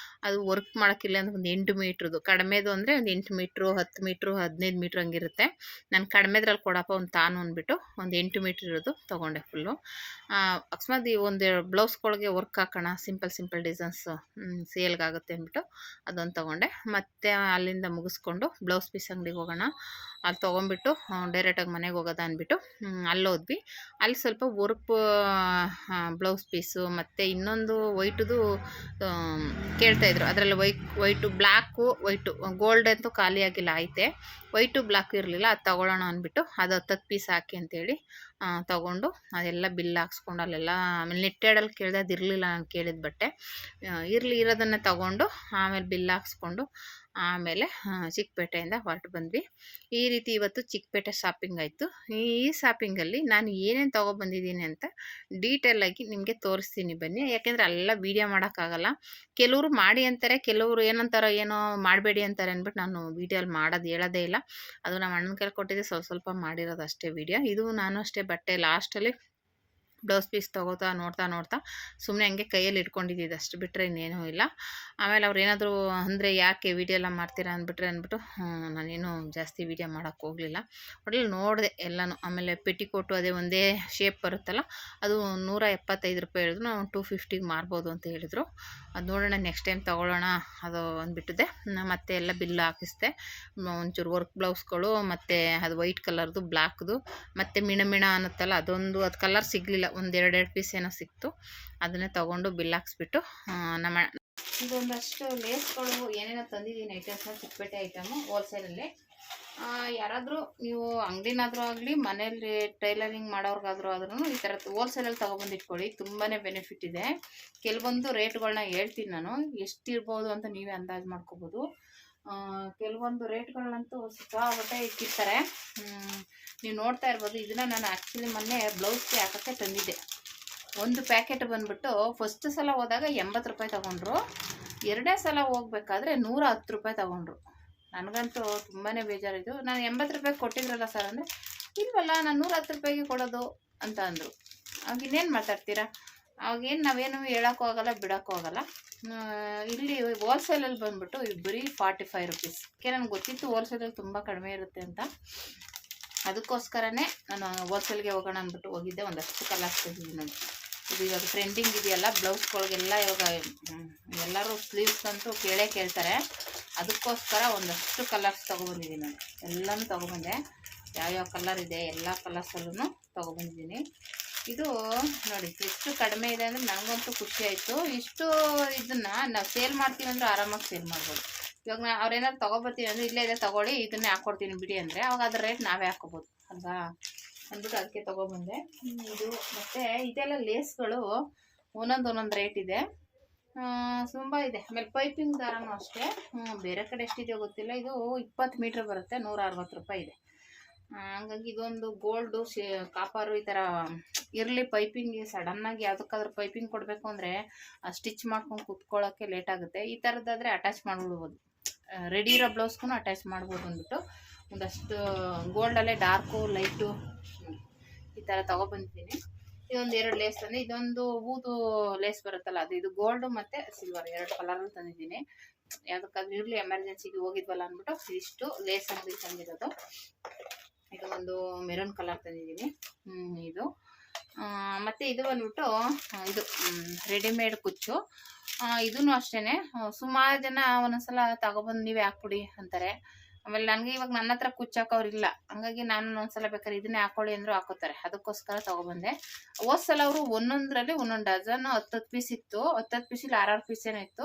ಅದು ವರ್ಕ್ ಮಾಡೋಕ್ಕಿಲ್ಲ ಅಂದರೆ ಒಂದು 8 ಮೀಟ್ರದ್ದು, ಕಡಿಮೆದು ಅಂದರೆ ಒಂದು 8 ಮೀಟ್ರು, 10 ಮೀಟ್ರು, 15 ಮೀಟ್ರ್ ಹಂಗಿರುತ್ತೆ. ನಾನು ಕಡಿಮೆದ್ರಲ್ಲಿ ಕೊಡಪ್ಪ ಒಂದು ತಾನು ಅಂದ್ಬಿಟ್ಟು ಒಂದು 8 ಮೀಟ್ರ್ ಇರೋದು ತೊಗೊಂಡೆ ಫುಲ್ಲು. ಅಕಸ್ಮಾತ್ ಈ ಒಂದು ಬ್ಲೌಸ್ಗಳಿಗೆ ವರ್ಕ್ ಹಾಕೋಣ, ಸಿಂಪಲ್ ಡಿಸೈನ್ಸು ಸೇಲ್ಗಾಗುತ್ತೆ ಅಂದ್ಬಿಟ್ಟು ಅದೊಂದು ತೊಗೊಂಡೆ. ಮತ್ತು ಅಲ್ಲಿಂದ ಮುಗಿಸ್ಕೊಂಡು ಬ್ಲೌಸ್ ಪೀಸ್ ಅಂಗಡಿಗೆ ಹೋಗೋಣ, ಅಲ್ಲಿ ತೊಗೊಂಬಿಟ್ಟು ಡೈರೆಕ್ಟಾಗಿ ಮನೆಗೆ ಹೋಗೋದ ಅಂದ್ಬಿಟ್ಟು ಅಲ್ಲಿ ಹೋದ್ವಿ. ಅಲ್ಲಿ ಸ್ವಲ್ಪ ವರ್ಕ್ ಬ್ಲೌಸ್ ಪೀಸು ಮತ್ತು ಇನ್ನೊಂದು ವೈಟುದು ಕೇಳ್ತಾಯಿದ್ರು. ಅದರಲ್ಲಿ ವೈಟು, ಬ್ಲ್ಯಾಕು, ವೈಟು, ಗೋಲ್ಡ್ ಅಂತೂ ಖಾಲಿ ಆಗಿಲ್ಲ, ಐತೆ. ವೈಟು ಬ್ಲ್ಯಾಕು ಇರಲಿಲ್ಲ, ಅದು ತೊಗೊಳ್ಳೋಣ ಅಂದ್ಬಿಟ್ಟು ಅದು 10 ಪೀಸ್ ಹಾಕಿ ಅಂತೇಳಿ ತೊಗೊಂಡು ಅದೆಲ್ಲ ಬಿಲ್ ಹಾಕ್ಸ್ಕೊಂಡು ಅಲ್ಲೆಲ್ಲ. ಆಮೇಲೆ ನೆಟ್ಟೆಡಲ್ಲಿ ಕೇಳಿದೆ, ಅದು ಇರಲಿಲ್ಲ ನಾನು ಕೇಳಿದ ಬಟ್ಟೆ. ಇರೋದನ್ನೇ ತೊಗೊಂಡು ಆಮೇಲೆ ಬಿಲ್ ಹಾಕ್ಸ್ಕೊಂಡು ಆಮೇಲೆ ಚಿಕ್ಕಪೇಟೆಯಿಂದ ಹೊರಟು ಬಂದ್ವಿ. ಈ ರೀತಿ ಇವತ್ತು ಚಿಕ್ಕಪೇಟೆ ಶಾಪಿಂಗ್ ಆಯಿತು. ಈ ಶಾಪಿಂಗಲ್ಲಿ ನಾನು ಏನೇನು ತೊಗೊಬಂದಿದ್ದೀನಿ ಅಂತ ಡೀಟೇಲಾಗಿ ನಿಮಗೆ ತೋರಿಸ್ತೀನಿ ಬನ್ನಿ. ಯಾಕೆಂದರೆ ಎಲ್ಲ ವೀಡಿಯೋ ಮಾಡೋಕ್ಕಾಗಲ್ಲ. ಕೆಲವರು ಮಾಡಿ ಅಂತಾರೆ, ಕೆಲವರು ಏನಂತಾರೋ ಏನೋ ಮಾಡಬೇಡಿ ಅಂತಾರೆ ಅಂದ್ಬಿಟ್ಟು ನಾನು ವೀಡಿಯೋಲ್ಲಿ ಹೇಳೋದೇ ಇಲ್ಲ. ಅದು ನಮ್ಮ ಅಣ್ಣನ ಕೈಲಿ ಕೊಟ್ಟಿದ್ದೆ, ಸ್ವಲ್ಪ ಮಾಡಿರೋದು ಅಷ್ಟೇ ವೀಡಿಯೋ. ಇದು ನಾನು ಅಷ್ಟೇ ಬಟ್ಟೆ ಲಾಸ್ಟಲ್ಲಿ ಬ್ಲೌಸ್ ಪೀಸ್ ನೋಡ್ತಾ ಸುಮ್ಮನೆ ಹಂಗೆ ಕೈಯಲ್ಲಿ ಇಟ್ಕೊಂಡಿದ್ದಿದ್ದು, ಅಷ್ಟು ಬಿಟ್ಟರೆ ಇನ್ನೇನೂ ಇಲ್ಲ. ಆಮೇಲೆ ಅವ್ರು ಏನಾದರೂ ಅಂದರೆ ಯಾಕೆ ವೀಡಿಯೋ ಎಲ್ಲ ಮಾಡ್ತೀರಾ ಅಂದ್ಬಿಟ್ಟು ನಾನೇನು ಜಾಸ್ತಿ ವೀಡಿಯೋ ಮಾಡೋಕ್ಕೆ ಹೋಗಲಿಲ್ಲ. ಒಟ್ಟಲ್ಲಿ ನೋಡಿದೆ ಎಲ್ಲನೂ. ಆಮೇಲೆ ಪೆಟಿಕೋಟು ಅದೇ ಒಂದೇ ಶೇಪ್ ಬರುತ್ತಲ್ಲ, ಅದು 175 ರೂಪಾಯಿ ಹೇಳಿದ್ರು. ನಾವು 250ಗೆ ಮಾರ್ಬೋದು ಅಂತ ಹೇಳಿದರು. ಅದು ನೋಡೋಣ, ನೆಕ್ಸ್ಟ್ ಟೈಮ್ ತೊಗೊಳ್ಳೋಣ ಅದು ಅಂದ್ಬಿಟ್ಟಿದೆ. ಮತ್ತೆ ಎಲ್ಲ ಬಿಲ್ ಹಾಕಿಸ್ದೆ. ಒಂಚೂರು ವರ್ಕ್ ಬ್ಲೌಸ್ಗಳು, ಮತ್ತು ಅದು ವೈಟ್ ಕಲರ್ದು, ಬ್ಲ್ಯಾಕ್ದು, ಮತ್ತು ಮಿಣ ಅನ್ನುತ್ತಲ್ಲ ಅದೊಂದು, ಅದು ಕಲರ್ ಸಿಗಲಿಲ್ಲ. ಒಂದು 2 ಪೀಸ್ ಏನೋ ಸಿಕ್ತು. ಅದನ್ನೇ ತೊಗೊಂಡು ಬಿಲ್ ಹಾಕ್ಸ್ಬಿಟ್ಟು ನಮ್ಮ ಇದೊಂದಷ್ಟು ಲೇಸ್ಗಳು ಏನೇನೋ ತಂದಿದ್ದೀನಿ ಐಟಮ್ಸ್ನ, ಚಿಕ್ಕಪೇಟೆ ಐಟಮು ಹೋಲ್ಸೇಲಲ್ಲಿ. ಯಾರಾದರೂ ನೀವು ಅಂಗಡಿನಾದರೂ ಆಗಲಿ, ಮನೇಲಿ ಟೈಲರಿಂಗ್ ಮಾಡೋರ್ಗಾದ್ರೂ ಈ ಥರ ಹೋಲ್ಸೇಲಲ್ಲಿ ತೊಗೊಬಂದಿಟ್ಕೊಳ್ಳಿ, ತುಂಬಾ ಬೆನಿಫಿಟ್ ಇದೆ. ಕೆಲವೊಂದು ರೇಟ್ಗಳನ್ನ ಹೇಳ್ತೀನಿ ನಾನು, ಎಷ್ಟಿರ್ಬೋದು ಅಂತ ನೀವೇ ಅಂದಾಜು ಮಾಡ್ಕೋಬೋದು. ಕೆಲವೊಂದು ರೇಟ್ಗಳನ್ನಂತೂ ಸಿಕ್ಕಾಪಟ್ಟೆ ಇಟ್ಟಿರ್ತಾರೆ. ನೀವು ನೋಡ್ತಾ ಇರ್ಬೋದು. ಇದನ್ನು ನಾನು ಆ್ಯಕ್ಚುಲಿ ಮೊನ್ನೆ ಬ್ಲೌಸ್ಗೆ ಹಾಕೋಕ್ಕೆ ತಂದಿದ್ದೆ. ಒಂದು ಪ್ಯಾಕೆಟ್ ಬಂದುಬಿಟ್ಟು ಫಸ್ಟ್ ಸಲ ಹೋದಾಗ 80 ರೂಪಾಯಿ ತೊಗೊಂಡ್ರು. ಎರಡನೇ ಸಲ ಹೋಗ್ಬೇಕಾದ್ರೆ 110 ರೂಪಾಯಿ ತೊಗೊಂಡ್ರು. ನನಗಂತೂ ತುಂಬಾ ಬೇಜಾರಿದ್ದು. ನಾನು 80 ರೂಪಾಯಿ ಕೊಟ್ಟಿದ್ರಲ್ಲ ಸರ್ ಅಂದರೆ, ಇಲ್ವಲ್ಲ ನಾನು 110 ರೂಪಾಯಿಗೆ ಕೊಡೋದು ಅಂತ ಅಂದರು. ಆಗ ಇನ್ನೇನು ಮಾತಾಡ್ತೀರಾ? ಅವಾಗೇನು ನಾವೇನು ಹೇಳೋಕ್ಕೂ ಆಗಲ್ಲ, ಬಿಡೋಕ್ಕೂ ಆಗಲ್ಲ. ಇಲ್ಲಿ ಹೋಲ್ಸೇಲಲ್ಲಿ ಬಂದುಬಿಟ್ಟು ಬರೀ 45 ರುಪೀಸ್. ನನಗೆ ಗೊತ್ತಿತ್ತು ಹೋಲ್ಸೇಲಲ್ಲಿ ತುಂಬ ಕಡಿಮೆ ಇರುತ್ತೆ ಅಂತ. ಅದಕ್ಕೋಸ್ಕರನೇ ನಾನು ಹೋಲ್ಸೇಲ್ಗೆ ಹೋಗೋಣ ಅಂದ್ಬಿಟ್ಟು ಹೋಗಿದ್ದೆ. ಒಂದಷ್ಟು ಕಲರ್ಸ್ ತೆಗೆದಿದ್ದೀನಿ ನೋಡಿ. ಇದು ಇವಾಗ ಟ್ರೆಂಡಿಂಗ್ ಇದೆಯಲ್ಲ ಬ್ಲೌಸ್ಗಳಿಗೆಲ್ಲ, ಇವಾಗ ಎಲ್ಲರೂ ಸ್ಲೀವ್ಸ್ ಅಂತೂ ಕೇಳ್ತಾರೆ. ಅದಕ್ಕೋಸ್ಕರ ಒಂದಷ್ಟು ಕಲರ್ಸ್ ತೊಗೊಬಂದಿದ್ದೀನಿ ನೋಡಿ. ಎಲ್ಲನೂ ತೊಗೊಬಂದೆ, ಯಾವ್ಯಾವ ಕಲರ್ ಇದೆ ಎಲ್ಲ ಕಲರ್ಸಲ್ಲೂ ತೊಗೊಬಂದಿದ್ದೀನಿ. ಇದು ನೋಡಿ ಎಷ್ಟು ಕಡಿಮೆ ಇದೆ ಅಂದರೆ ನನಗಂತೂ ಖುಷಿ ಆಯಿತು. ಇಷ್ಟು ಇದನ್ನು ನಾವು ಸೇಲ್ ಮಾಡ್ತೀವಿ ಅಂದರೆ ಆರಾಮಾಗಿ ಸೇಲ್ ಮಾಡ್ಬೋದು. ಇವಾಗ ಅವ್ರೇನಾದ್ರು ತೊಗೊಬರ್ತೀವಿ ಅಂದರೆ, ಇಲ್ಲೇ ಇದೆ ತೊಗೊಳ್ಳಿ, ಇದನ್ನೇ ಹಾಕ್ಕೊಡ್ತೀನಿ ಬಿಡಿ ಅಂದರೆ, ಅವಾಗ ಅದ್ರ ರೇಟ್ ನಾವೇ ಹಾಕ್ಕೋಬೋದು ಅಲ್ವಾ ಅಂದ್ಬಿಟ್ಟು ಅದಕ್ಕೆ ತೊಗೊಬಂದೆ. ಇದು ಮತ್ತು ಇದೆಲ್ಲ ಲೇಸ್ಗಳು ಒಂದೊಂದು ರೇಟ್ ಇದೆ, ತುಂಬ ಇದೆ. ಆಮೇಲೆ ಪೈಪಿಂಗ್ ದಾರನೂ ಅಷ್ಟೇ, ಬೇರೆ ಕಡೆ ಎಷ್ಟಿದೆಯೋ ಗೊತ್ತಿಲ್ಲ. ಇದು 20 ಮೀಟ್ರ್ ಬರುತ್ತೆ, 160 ರೂಪಾಯಿ ಇದೆ. ಹಂಗಾಗಿ ಇದೊಂದು ಗೋಲ್ಡು, ಕಾಪರು ಈ ಥರ ಇರಲಿ. ಪೈಪಿಂಗ್ ಸಡನ್ನಾಗಿ ಯಾವುದಕ್ಕಾದ್ರೂ ಪೈಪಿಂಗ್ ಕೊಡಬೇಕು ಅಂದರೆ ಸ್ಟಿಚ್ ಮಾಡ್ಕೊಂಡು ಕುತ್ಕೊಳ್ಳೋಕ್ಕೆ ಲೇಟ್ ಆಗುತ್ತೆ. ಈ ಥರದ್ದಾದರೆ ಅಟ್ಯಾಚ್ ಮಾಡಿಬಿಡ್ಬೋದು, ರೆಡಿ ಇರೋ ಬ್ಲೌಸ್ಗೂ ಅಟ್ಯಾಚ್ ಮಾಡ್ಬೋದು ಅಂದ್ಬಿಟ್ಟು ಒಂದಷ್ಟು ಗೋಲ್ಡಲ್ಲೇ ಡಾರ್ಕು ಲೈಟು ಈ ಥರ ತೊಗೊಬಂದಿದ್ದೀನಿ. ಇದೊಂದು 2 ಲೇಸ್ ತಂದೆ. ಇದೊಂದು ಊದು ಲೇಸ್ ಬರುತ್ತಲ್ಲ ಅದು, ಇದು ಗೋಲ್ಡ್ ಮತ್ತೆ ಸಿಲ್ವರ್ 2 ಕಲರ್ ತಂದಿದ್ದೀನಿ. ಯಾವ್ದಕ್ಕಾದ್ರೂ ಇರ್ಲಿ, ಎಮರ್ಜೆನ್ಸಿಗೆ ಹೋಗಿದ್ವಲ್ಲ ಅಂದ್ಬಿಟ್ಟು ಇದಿಷ್ಟು ಲೇಸ್ ಅಂಗಡಿ ತಂದಿರೋದು. ಇದು ಒಂದು ಮೆರೂನ್ ಕಲರ್ ತಂದಿದ್ದೀನಿ. ಇದು ಮತ್ತೆ ಇದು ಬಂದ್ಬಿಟ್ಟು ಇದು ರೆಡಿಮೇಡ್ ಕುಚ್ಚು. ಇದೂ ಅಷ್ಟೇ ಸುಮಾರು ಜನ ಒಂದೊಂದ್ಸಲ ತಗೊಬಂದು ನೀವೇ ಹಾಕ್ಬಿಡಿ ಅಂತಾರೆ. ಆಮೇಲೆ ನನಗೆ ಇವಾಗ ನನ್ನ ಹತ್ರ ಕುಚ್ಚು ಹಾಕೋರಿಲ್ಲ, ಹಂಗಾಗಿ ನಾನು ಒಂದ್ಸಲ ಬೇಕಾದ್ರೆ ಇದನ್ನೇ ಹಾಕೊಳ್ಳಿ ಅಂದರೂ ಹಾಕೋತಾರೆ. ಅದಕ್ಕೋಸ್ಕರ ತೊಗೊಬಂದೆ. ಹೋದ್ಸಲ ಅವರು ಒಂದೊಂದರಲ್ಲಿ ಒಂದೊಂದು ಡಜನ್ 10 ಪೀಸ್ ಇತ್ತು, 10 ಪೀಸಲ್ಲಿ 6 ಪೀಸ್ ಏನೋ ಇತ್ತು.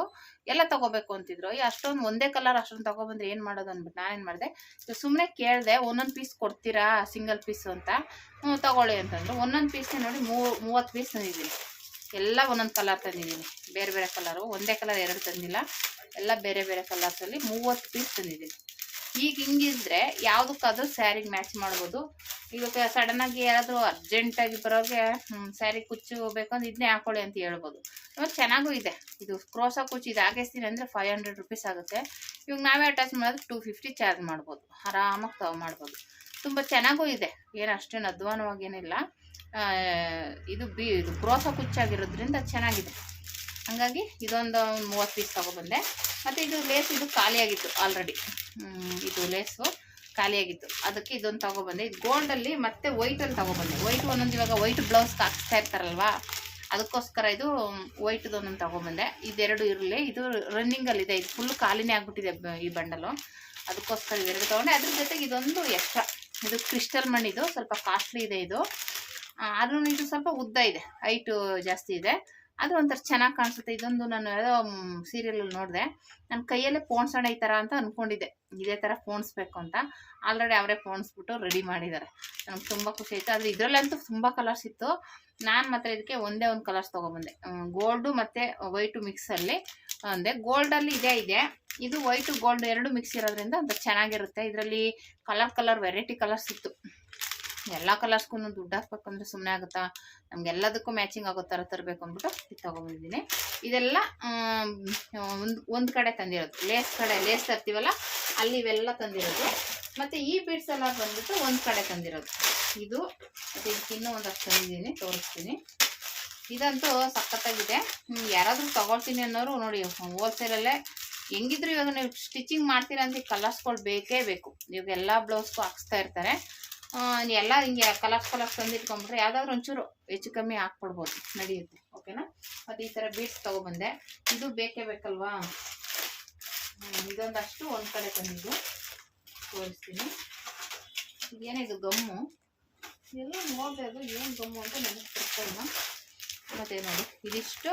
ಎಲ್ಲ ತೊಗೋಬೇಕು ಅಂತಿದ್ರು. ಅಷ್ಟೊಂದು ಒಂದೇ ಕಲರ್ ಅಷ್ಟೊಂದು ತೊಗೊಬಂದ್ರೆ ಏನು ಮಾಡೋದು ಅಂದ್ಬಿಟ್ಟು ನಾನೇನು ಮಾಡಿದೆ, ಸುಮ್ಮನೆ ಕೇಳಿದೆ, ಒಂದೊಂದು ಪೀಸ್ ಕೊಡ್ತೀರಾ ಸಿಂಗಲ್ ಪೀಸು ಅಂತ. ತೊಗೊಳ್ಳಿ ಅಂತಂದ್ರು. ಒಂದೊಂದು ಪೀಸ್ನೇ ನೋಡಿ 30 ಪೀಸ್ ತಂದಿದ್ದೀನಿ. ಎಲ್ಲ ಒಂದೊಂದು ಕಲರ್ ತಂದಿದ್ದೀನಿ, ಬೇರೆ ಬೇರೆ ಕಲರು. ಒಂದೇ ಕಲರ್ 2 ತಂದಿಲ್ಲ, ಎಲ್ಲ ಬೇರೆ ಬೇರೆ ಕಲರ್ಸಲ್ಲಿ 30 ಪೀಸ್ ತಂದಿದ್ದೀನಿ. ಈಗ ಹಿಂಗಿದ್ರೆ ಯಾವುದಕ್ಕಾದ್ರೂ ಸ್ಯಾರಿಗೆ ಮ್ಯಾಚ್ ಮಾಡ್ಬೋದು. ಇವಾಗ ಸಡನ್ನಾಗಿ ಯಾರಾದರೂ ಅರ್ಜೆಂಟಾಗಿ ಬರೋರಿಗೆ ಸ್ಯಾರಿ ಕುಚ್ಚು ಬೇಕಂದ್ರೆ ಇದನ್ನೇ ಹಾಕೊಳ್ಳಿ ಅಂತ ಹೇಳ್ಬೋದು. ಇವಾಗ ಚೆನ್ನಾಗೂ ಇದೆ. ಇದು ಕ್ರೋಸಾ ಕುಚ್ಚು ಇದು ಹಾಕಿಸ್ತೀನಿ ಅಂದರೆ 500 ರುಪೀಸ್ ಆಗುತ್ತೆ. ಇವಾಗ ನಾವೇ ಅಟ್ಯಾಚ್ ಮಾಡಿದ್ರೆ 250 ಚಾರ್ಜ್ ಮಾಡ್ಬೋದು, ಆರಾಮಾಗಿ ಮಾಡ್ಬೋದು. ತುಂಬ ಚೆನ್ನಾಗೂ ಇದೆ, ಏನು ಅಷ್ಟೇನು ಅಧ್ವಾನವಾಗೇನಿಲ್ಲ. ಇದು ಕ್ರೋಸಾ ಕುಚ್ಚಾಗಿರೋದ್ರಿಂದ ಚೆನ್ನಾಗಿದೆ. ಹಂಗಾಗಿ ಇದೊಂದು 30 ಪೀಸ್ ತೊಗೊಬಂದೆ. ಮತ್ತು ಇದು ಲೇಸ್ ಇದು ಖಾಲಿಯಾಗಿತ್ತು ಆಲ್ರೆಡಿ. ಇದು ಲೇಸು ಖಾಲಿಯಾಗಿತ್ತು, ಅದಕ್ಕೆ ಇದೊಂದು ತೊಗೊಬಂದೆ. ಇದು ಗೋಲ್ಡಲ್ಲಿ ಮತ್ತು ವೈಟಲ್ಲಿ ತೊಗೊಬಂದೆ. ವೈಟ್ ಒಂದೊಂದು ಇವಾಗ ವೈಟ್ ಬ್ಲೌಸ್ಗೆ ಹಾಕ್ಸ್ತಾ ಇರ್ತಾರಲ್ವ, ಅದಕ್ಕೋಸ್ಕರ ಇದು ವೈಟ್ದು ಒಂದೊಂದು ತೊಗೊಬಂದೆ. ಇದೆರಡು ಇರಲಿ. ಇದು ರನ್ನಿಂಗಲ್ಲಿದೆ, ಇದು ಫುಲ್ ಖಾಲಿನೇ ಆಗಿಬಿಟ್ಟಿದೆ ಈ ಬಂಡಲು. ಅದಕ್ಕೋಸ್ಕರ ಇದೆರಡು ತೊಗೊಂಡೆ. ಅದ್ರ ಜೊತೆಗೆ ಇದೊಂದು ಎಕ್ಸ್ಟ್ರಾ, ಇದು ಕ್ರಿಸ್ಟಲ್ ಮಣ್ಣಿದು, ಸ್ವಲ್ಪ ಕಾಸ್ಟ್ಲಿ ಇದೆ ಇದು. ಆದ್ರೂ ಇದು ಸ್ವಲ್ಪ ಉದ್ದ ಇದೆ, ಹೈಟು ಜಾಸ್ತಿ ಇದೆ. ಅದು ಒಂಥರ ಚೆನ್ನಾಗಿ ಕಾಣಿಸುತ್ತೆ. ಇದೊಂದು ನಾನು ಯಾವುದೋ ಸೀರಿಯಲಲ್ಲಿ ನೋಡಿದೆ. ನನ್ನ ಕೈಯಲ್ಲೇ ಪೋಣಿಸೋಣ ಈ ಥರ ಅಂತ ಅಂದ್ಕೊಂಡಿದ್ದೆ, ಇದೇ ಥರ ಪೋಣಿಸ್ಬೇಕು ಅಂತ. ಆಲ್ರೆಡಿ ಅವರೇ ಪೋಣಿಸ್ಬಿಟ್ಟು ರೆಡಿ ಮಾಡಿದ್ದಾರೆ. ನನಗೆ ತುಂಬ ಖುಷಿ ಆಯಿತು. ಆದರೆ ಇದರಲ್ಲಂತೂ ತುಂಬ ಕಲರ್ಸ್ ಇತ್ತು. ನಾನು ಮಾತ್ರ ಇದಕ್ಕೆ ಒಂದೇ ಒಂದು ಕಲರ್ಸ್ ತೊಗೊಬಂದೆ, ಗೋಲ್ಡು ಮತ್ತು ವೈಟು ಮಿಕ್ಸಲ್ಲಿ ಒಂದೇ. ಗೋಲ್ಡಲ್ಲಿ ಇದೆ, ಇದು ವೈಟು ಗೋಲ್ಡ್ 2 ಮಿಕ್ಸ್ ಇರೋದ್ರಿಂದ ಅದು ಚೆನ್ನಾಗಿರುತ್ತೆ. ಇದರಲ್ಲಿ ಕಲರ್ ವೆರೈಟಿ ಕಲರ್ಸ್ ಇತ್ತು. ಎಲ್ಲ ಕಲರ್ಸ್ಗೂ ದುಡ್ಡು ಹಾಕ್ಬೇಕಂದ್ರೆ ಸುಮ್ಮನೆ ಆಗುತ್ತಾ, ನಮಗೆಲ್ಲದಕ್ಕೂ ಮ್ಯಾಚಿಂಗ್ ಆಗೋ ಥರ ತರಬೇಕು ಅಂದ್ಬಿಟ್ಟು ಇದು ತೊಗೊಂಡಿದ್ದೀನಿ. ಇದೆಲ್ಲ ಒಂದು ಕಡೆ ತಂದಿರೋದು, ಲೇಸ್ ತರ್ತೀವಲ್ಲ ಅಲ್ಲಿ ಇವೆಲ್ಲ ತಂದಿರೋದು. ಮತ್ತು ಈ ಬೀಡ್ಸ್ ಎಲ್ಲ ಬಂದ್ಬಿಟ್ಟು ಒಂದು ಕಡೆ ತಂದಿರೋದು. ಇದು ಮತ್ತು ಇದಕ್ಕೆ ಇನ್ನೂ ಒಂದಷ್ಟು ತಂದಿದ್ದೀನಿ, ತೋರಿಸ್ತೀನಿ. ಇದಂತೂ ಸಖತ್ತಾಗಿದೆ. ಯಾರಾದರೂ ತೊಗೊಳ್ತೀನಿ ಅನ್ನೋರು ನೋಡಿ, ಹೋಲ್ಸೇಲಲ್ಲೇ ಹೆಂಗಿದ್ರು ಇವಾಗ ನೀವು ಸ್ಟಿಚಿಂಗ್ ಮಾಡ್ತೀರಾ ಅಂತ ಕಲರ್ಸ್ಗಳು ಬೇಕೇ ಬೇಕು. ಇವಾಗ ಎಲ್ಲ ಬ್ಲೌಸ್ಗೂ ಹಾಕ್ಸ್ತಾ ಇರ್ತಾರೆ. ಎಲ್ಲ ಹಿಂಗೆ ಕಲರ್ಸ್ ತಂದಿಟ್ಕೊಂಡ್ಬಿಟ್ರೆ ಯಾವುದಾದ್ರೂ ಒಂಚೂರು ಹೆಚ್ಚು ಕಮ್ಮಿ ಹಾಕ್ಕೊಡ್ಬೋದು, ನಡೆಯುತ್ತೆ. ಓಕೆನಾ. ಮತ್ತು ಈ ಥರ ಬೀಡ್ಸ್ ತೊಗೊಬಂದೆ. ಇದು ಬೇಕೇ ಬೇಕಲ್ವಾ. ಇದೊಂದಷ್ಟು ಒಂದು ಕಡೆ ತಂದಿದ್ದು ತೋರಿಸ್ತೀನಿ. ಏನಿದು ಗಮ್ಮು ಎಲ್ಲ ನೋಡಿದೆ, ಅದು ಏನು ಗಮ್ಮು ಅಂತ ನನಗೆ ಗೊತ್ತಿಲ್ಲ. ಮತ್ತು ನೋಡಿ ಇದಿಷ್ಟು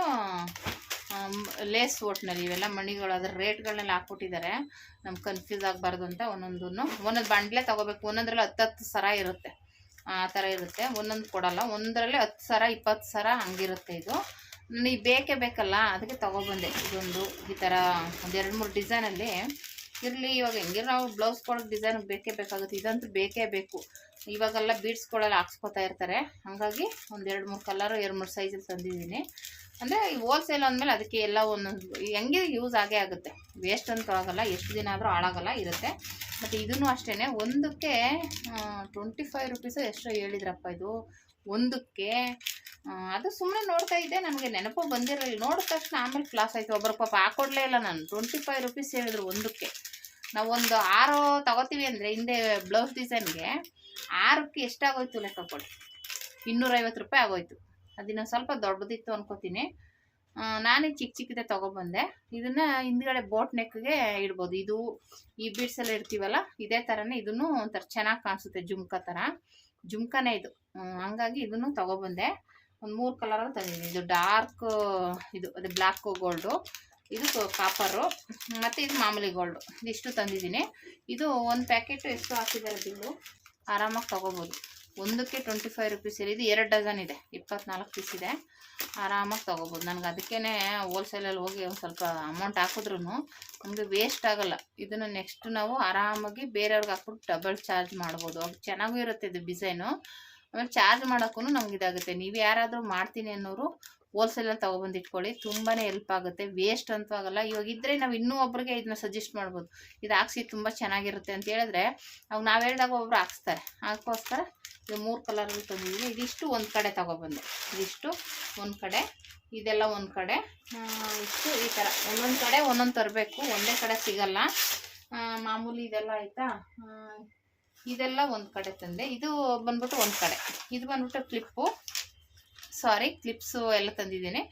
ಲೇಸ್ ಒಟ್ಟಿನಲ್ಲಿ ಇವೆಲ್ಲ ಮಣಿಗಳು, ಅದರ ರೇಟ್ಗಳನ್ನೆಲ್ಲ ಹಾಕ್ಕೊಟ್ಟಿದ್ದಾರೆ. ನಮ್ಗೆ ಕನ್ಫ್ಯೂಸ್ ಆಗಬಾರ್ದು ಅಂತ ಒಂದೊಂದು ಬಂಡ್ಲೆ ತೊಗೋಬೇಕು. ಒಂದೊಂದರಲ್ಲಿ 10 ಸರ ಇರುತ್ತೆ, ಆ ಥರ ಇರುತ್ತೆ. ಒಂದೊಂದು ಕೊಡಲ್ಲ, ಒಂದರಲ್ಲಿ 10 ಸರ 20 ಸರ ಹಂಗಿರುತ್ತೆ. ಇದು ನನಗೆ ಬೇಕೇ ಬೇಕಲ್ಲ, ಅದಕ್ಕೆ ತೊಗೊಬಂದೆ. ಇದೊಂದು ಈ ಥರ ಒಂದು 2-3 ಡಿಸೈನಲ್ಲಿ ಇರಲಿ. ಇವಾಗ ಹೆಂಗೆ ನಾವು ಬ್ಲೌಸ್ ಕೊಡೋಕೆ ಡಿಸೈನ್ ಬೇಕೇ ಬೇಕಾಗುತ್ತೆ. ಇದಂತೂ ಬೇಕೇ ಬೇಕು. ಇವಾಗೆಲ್ಲ ಬೀಡ್ಸ್ಗಳೆಲ್ಲ ಹಾಕ್ಸ್ಕೊತಾ ಇರ್ತಾರೆ. ಹಾಗಾಗಿ ಒಂದು 2-3 ಕಲರು 2-3 ಸೈಜಲ್ಲಿ ತಂದಿದ್ದೀನಿ. ಅಂದರೆ ಈ ಹೋಲ್ಸೇಲ್ ಅಂದಮೇಲೆ ಅದಕ್ಕೆ ಎಲ್ಲ ಒಂದೊಂದು ಹೆಂಗೆ ಯೂಸ್ ಆಗೇ ಆಗುತ್ತೆ, ವೇಸ್ಟ್ ಅಂತೂ ಆಗಲ್ಲ, ಎಷ್ಟು ದಿನ ಆದರೂ ಹಾಳಾಗಲ್ಲ, ಇರುತ್ತೆ. ಮತ್ತು ಇದೂ ಅಷ್ಟೇ, ಒಂದಕ್ಕೆ 25 ರುಪೀಸು ಎಷ್ಟೋ ಹೇಳಿದ್ರಪ್ಪ ಇದು ಒಂದಕ್ಕೆ. ಅದು ಸುಮ್ಮನೆ ನೋಡ್ತಾ ಇದ್ದೆ, ನನಗೆ ನೆನಪು ಬಂದಿರಲಿಲ್ಲ. ನೋಡಿದ ತಕ್ಷಣ ಆಮೇಲೆ ಕ್ಲಾಸ್ ಆಯಿತು. ಒಬ್ಬರು ಪಾಪ ಹಾಕೊಡ್ಲೇ ಇಲ್ಲ. ನಾನು 25 ರುಪೀಸ್ ಹೇಳಿದ್ರು ಒಂದಕ್ಕೆ. ನಾವು ಒಂದು 6 ತಗೋತೀವಿ ಅಂದರೆ ಹಿಂದೆ ಬ್ಲೌಸ್ ಡಿಸೈನ್ಗೆ 6ಕ್ಕೆ ಎಷ್ಟಾಗೋಯ್ತು ಲೆಕ್ಕ ಕೊಡಿ, 250 ರೂಪಾಯಿ ಆಗೋಯ್ತು. ಅದನ್ನು ಸ್ವಲ್ಪ ದೊಡ್ಡದಿತ್ತು ಅನ್ಕೋತೀನಿ. ನಾನೇ ಚಿಕ್ಕದೇ ತೊಗೊಬಂದೆ. ಇದನ್ನು ಹಿಂದ್ಗಡೆ ಬೋಟ್ ನೆಕ್ಗೆ ಇಡ್ಬೋದು. ಇದು ಈ ಬೀಡ್ಸೆಲ್ಲ ಇಡ್ತೀವಲ್ಲ ಇದೇ ಥರನೇ ಇದನ್ನು ಒಂಥರ ಚೆನ್ನಾಗಿ ಕಾಣಿಸುತ್ತೆ, ಜುಮ್ಕಾನೇ ಇದು. ಹಂಗಾಗಿ ಇದನ್ನು ತೊಗೊಬಂದೆ. ಒಂದು 3 ಕಲರಲ್ಲಿ ತಂದಿದ್ದೀನಿ. ಇದು ಡಾರ್ಕ್, ಇದು ಅದೇ ಬ್ಲ್ಯಾಕು ಗೋಲ್ಡು, ಇದು ಕಾಪರು, ಮತ್ತು ಇದು ಮಾಮೂಲಿ ಗೋಲ್ಡು. ಇದಿಷ್ಟು ತಂದಿದ್ದೀನಿ. ಇದು ಒಂದು ಪ್ಯಾಕೆಟು ಎಷ್ಟು ಹಾಕಿದ್ದಾರೆ ಬಿಲ್ಲು, ಆರಾಮಾಗಿ ತೊಗೋಬೋದು. ಒಂದಕ್ಕೆ 25 ರುಪೀಸ್ ಇದೆ. ಇದು 2 ಡಜನ್ ಇದೆ, 24 ಪೀಸ್ ಇದೆ, ಆರಾಮಾಗಿ ತೊಗೋಬೋದು. ನನಗೆ ಅದಕ್ಕೇ ಹೋಲ್ಸೇಲಲ್ಲಿ ಹೋಗಿ ಒಂದು ಸ್ವಲ್ಪ ಅಮೌಂಟ್ ಹಾಕಿದ್ರೂ ನಮಗೆ ವೇಸ್ಟ್ ಆಗೋಲ್ಲ. ಇದನ್ನು ನೆಕ್ಸ್ಟ್ ನಾವು ಆರಾಮಾಗಿ ಬೇರೆಯವ್ರಿಗೆ ಹಾಕ್ಬಿಟ್ಟು ಡಬಲ್ ಚಾರ್ಜ್ ಮಾಡ್ಬೋದು. ಅದು ಚೆನ್ನಾಗೂ ಇರುತ್ತೆ ಇದು ಡಿಸೈನು. ಆಮೇಲೆ ಚಾರ್ಜ್ ಮಾಡೋಕ್ಕೂ ನಮ್ಗೆ ಇದಾಗುತ್ತೆ. ನೀವು ಯಾರಾದರೂ ಮಾಡ್ತೀನಿ ಅನ್ನೋರು ಹೋಲ್ಸೇಲಲ್ಲಿ ತೊಗೊಬಂದು ಇಟ್ಕೊಳ್ಳಿ, ತುಂಬಾ ಹೆಲ್ಪ್ ಆಗುತ್ತೆ, ವೇಸ್ಟ್ ಅಂತೂ ಆಗೋಲ್ಲ. ಇವಾಗ ಇದ್ದರೆ ನಾವು ಇನ್ನೂ ಒಬ್ರಿಗೆ ಇದನ್ನ ಸಜೆಸ್ಟ್ ಮಾಡ್ಬೋದು, ಇದು ಹಾಕ್ಸಿ ತುಂಬ ಚೆನ್ನಾಗಿರುತ್ತೆ ಅಂತ ಹೇಳಿದ್ರೆ ಅವಾಗ ನಾವು ಹೇಳಿದಾಗ ಒಬ್ರು ಹಾಕ್ಸ್ತಾರೆ. ಅದಕ್ಕೋಸ್ಕರ ಇದು 3 ಕಲರಲ್ಲಿ ತಂದಿದ್ದೀನಿ. ಇದಿಷ್ಟು ಒಂದು ಕಡೆ ತೊಗೊಬಂದೆ, ಇದಿಷ್ಟು ಒಂದು ಕಡೆ, ಇದೆಲ್ಲ ಒಂದು ಕಡೆ, ಇಷ್ಟು ಈ ಥರ ಒಂದೊಂದು ಕಡೆ ಒಂದೊಂದು ತರಬೇಕು, ಒಂದೇ ಕಡೆ ಸಿಗಲ್ಲ ಮಾಮೂಲಿ. ಇದೆಲ್ಲ ಆಯಿತಾ, ಇದೆಲ್ಲ ಒಂದು ಕಡೆ ತಂದೆ. ಇದು ಬಂದ್ಬಿಟ್ಟು ಒಂದು ಕಡೆ, ಇದು ಬಂದ್ಬಿಟ್ಟು ಕ್ಲಿಪ್ಸು ಎಲ್ಲ ತಂದಿದ್ದೀನಿ.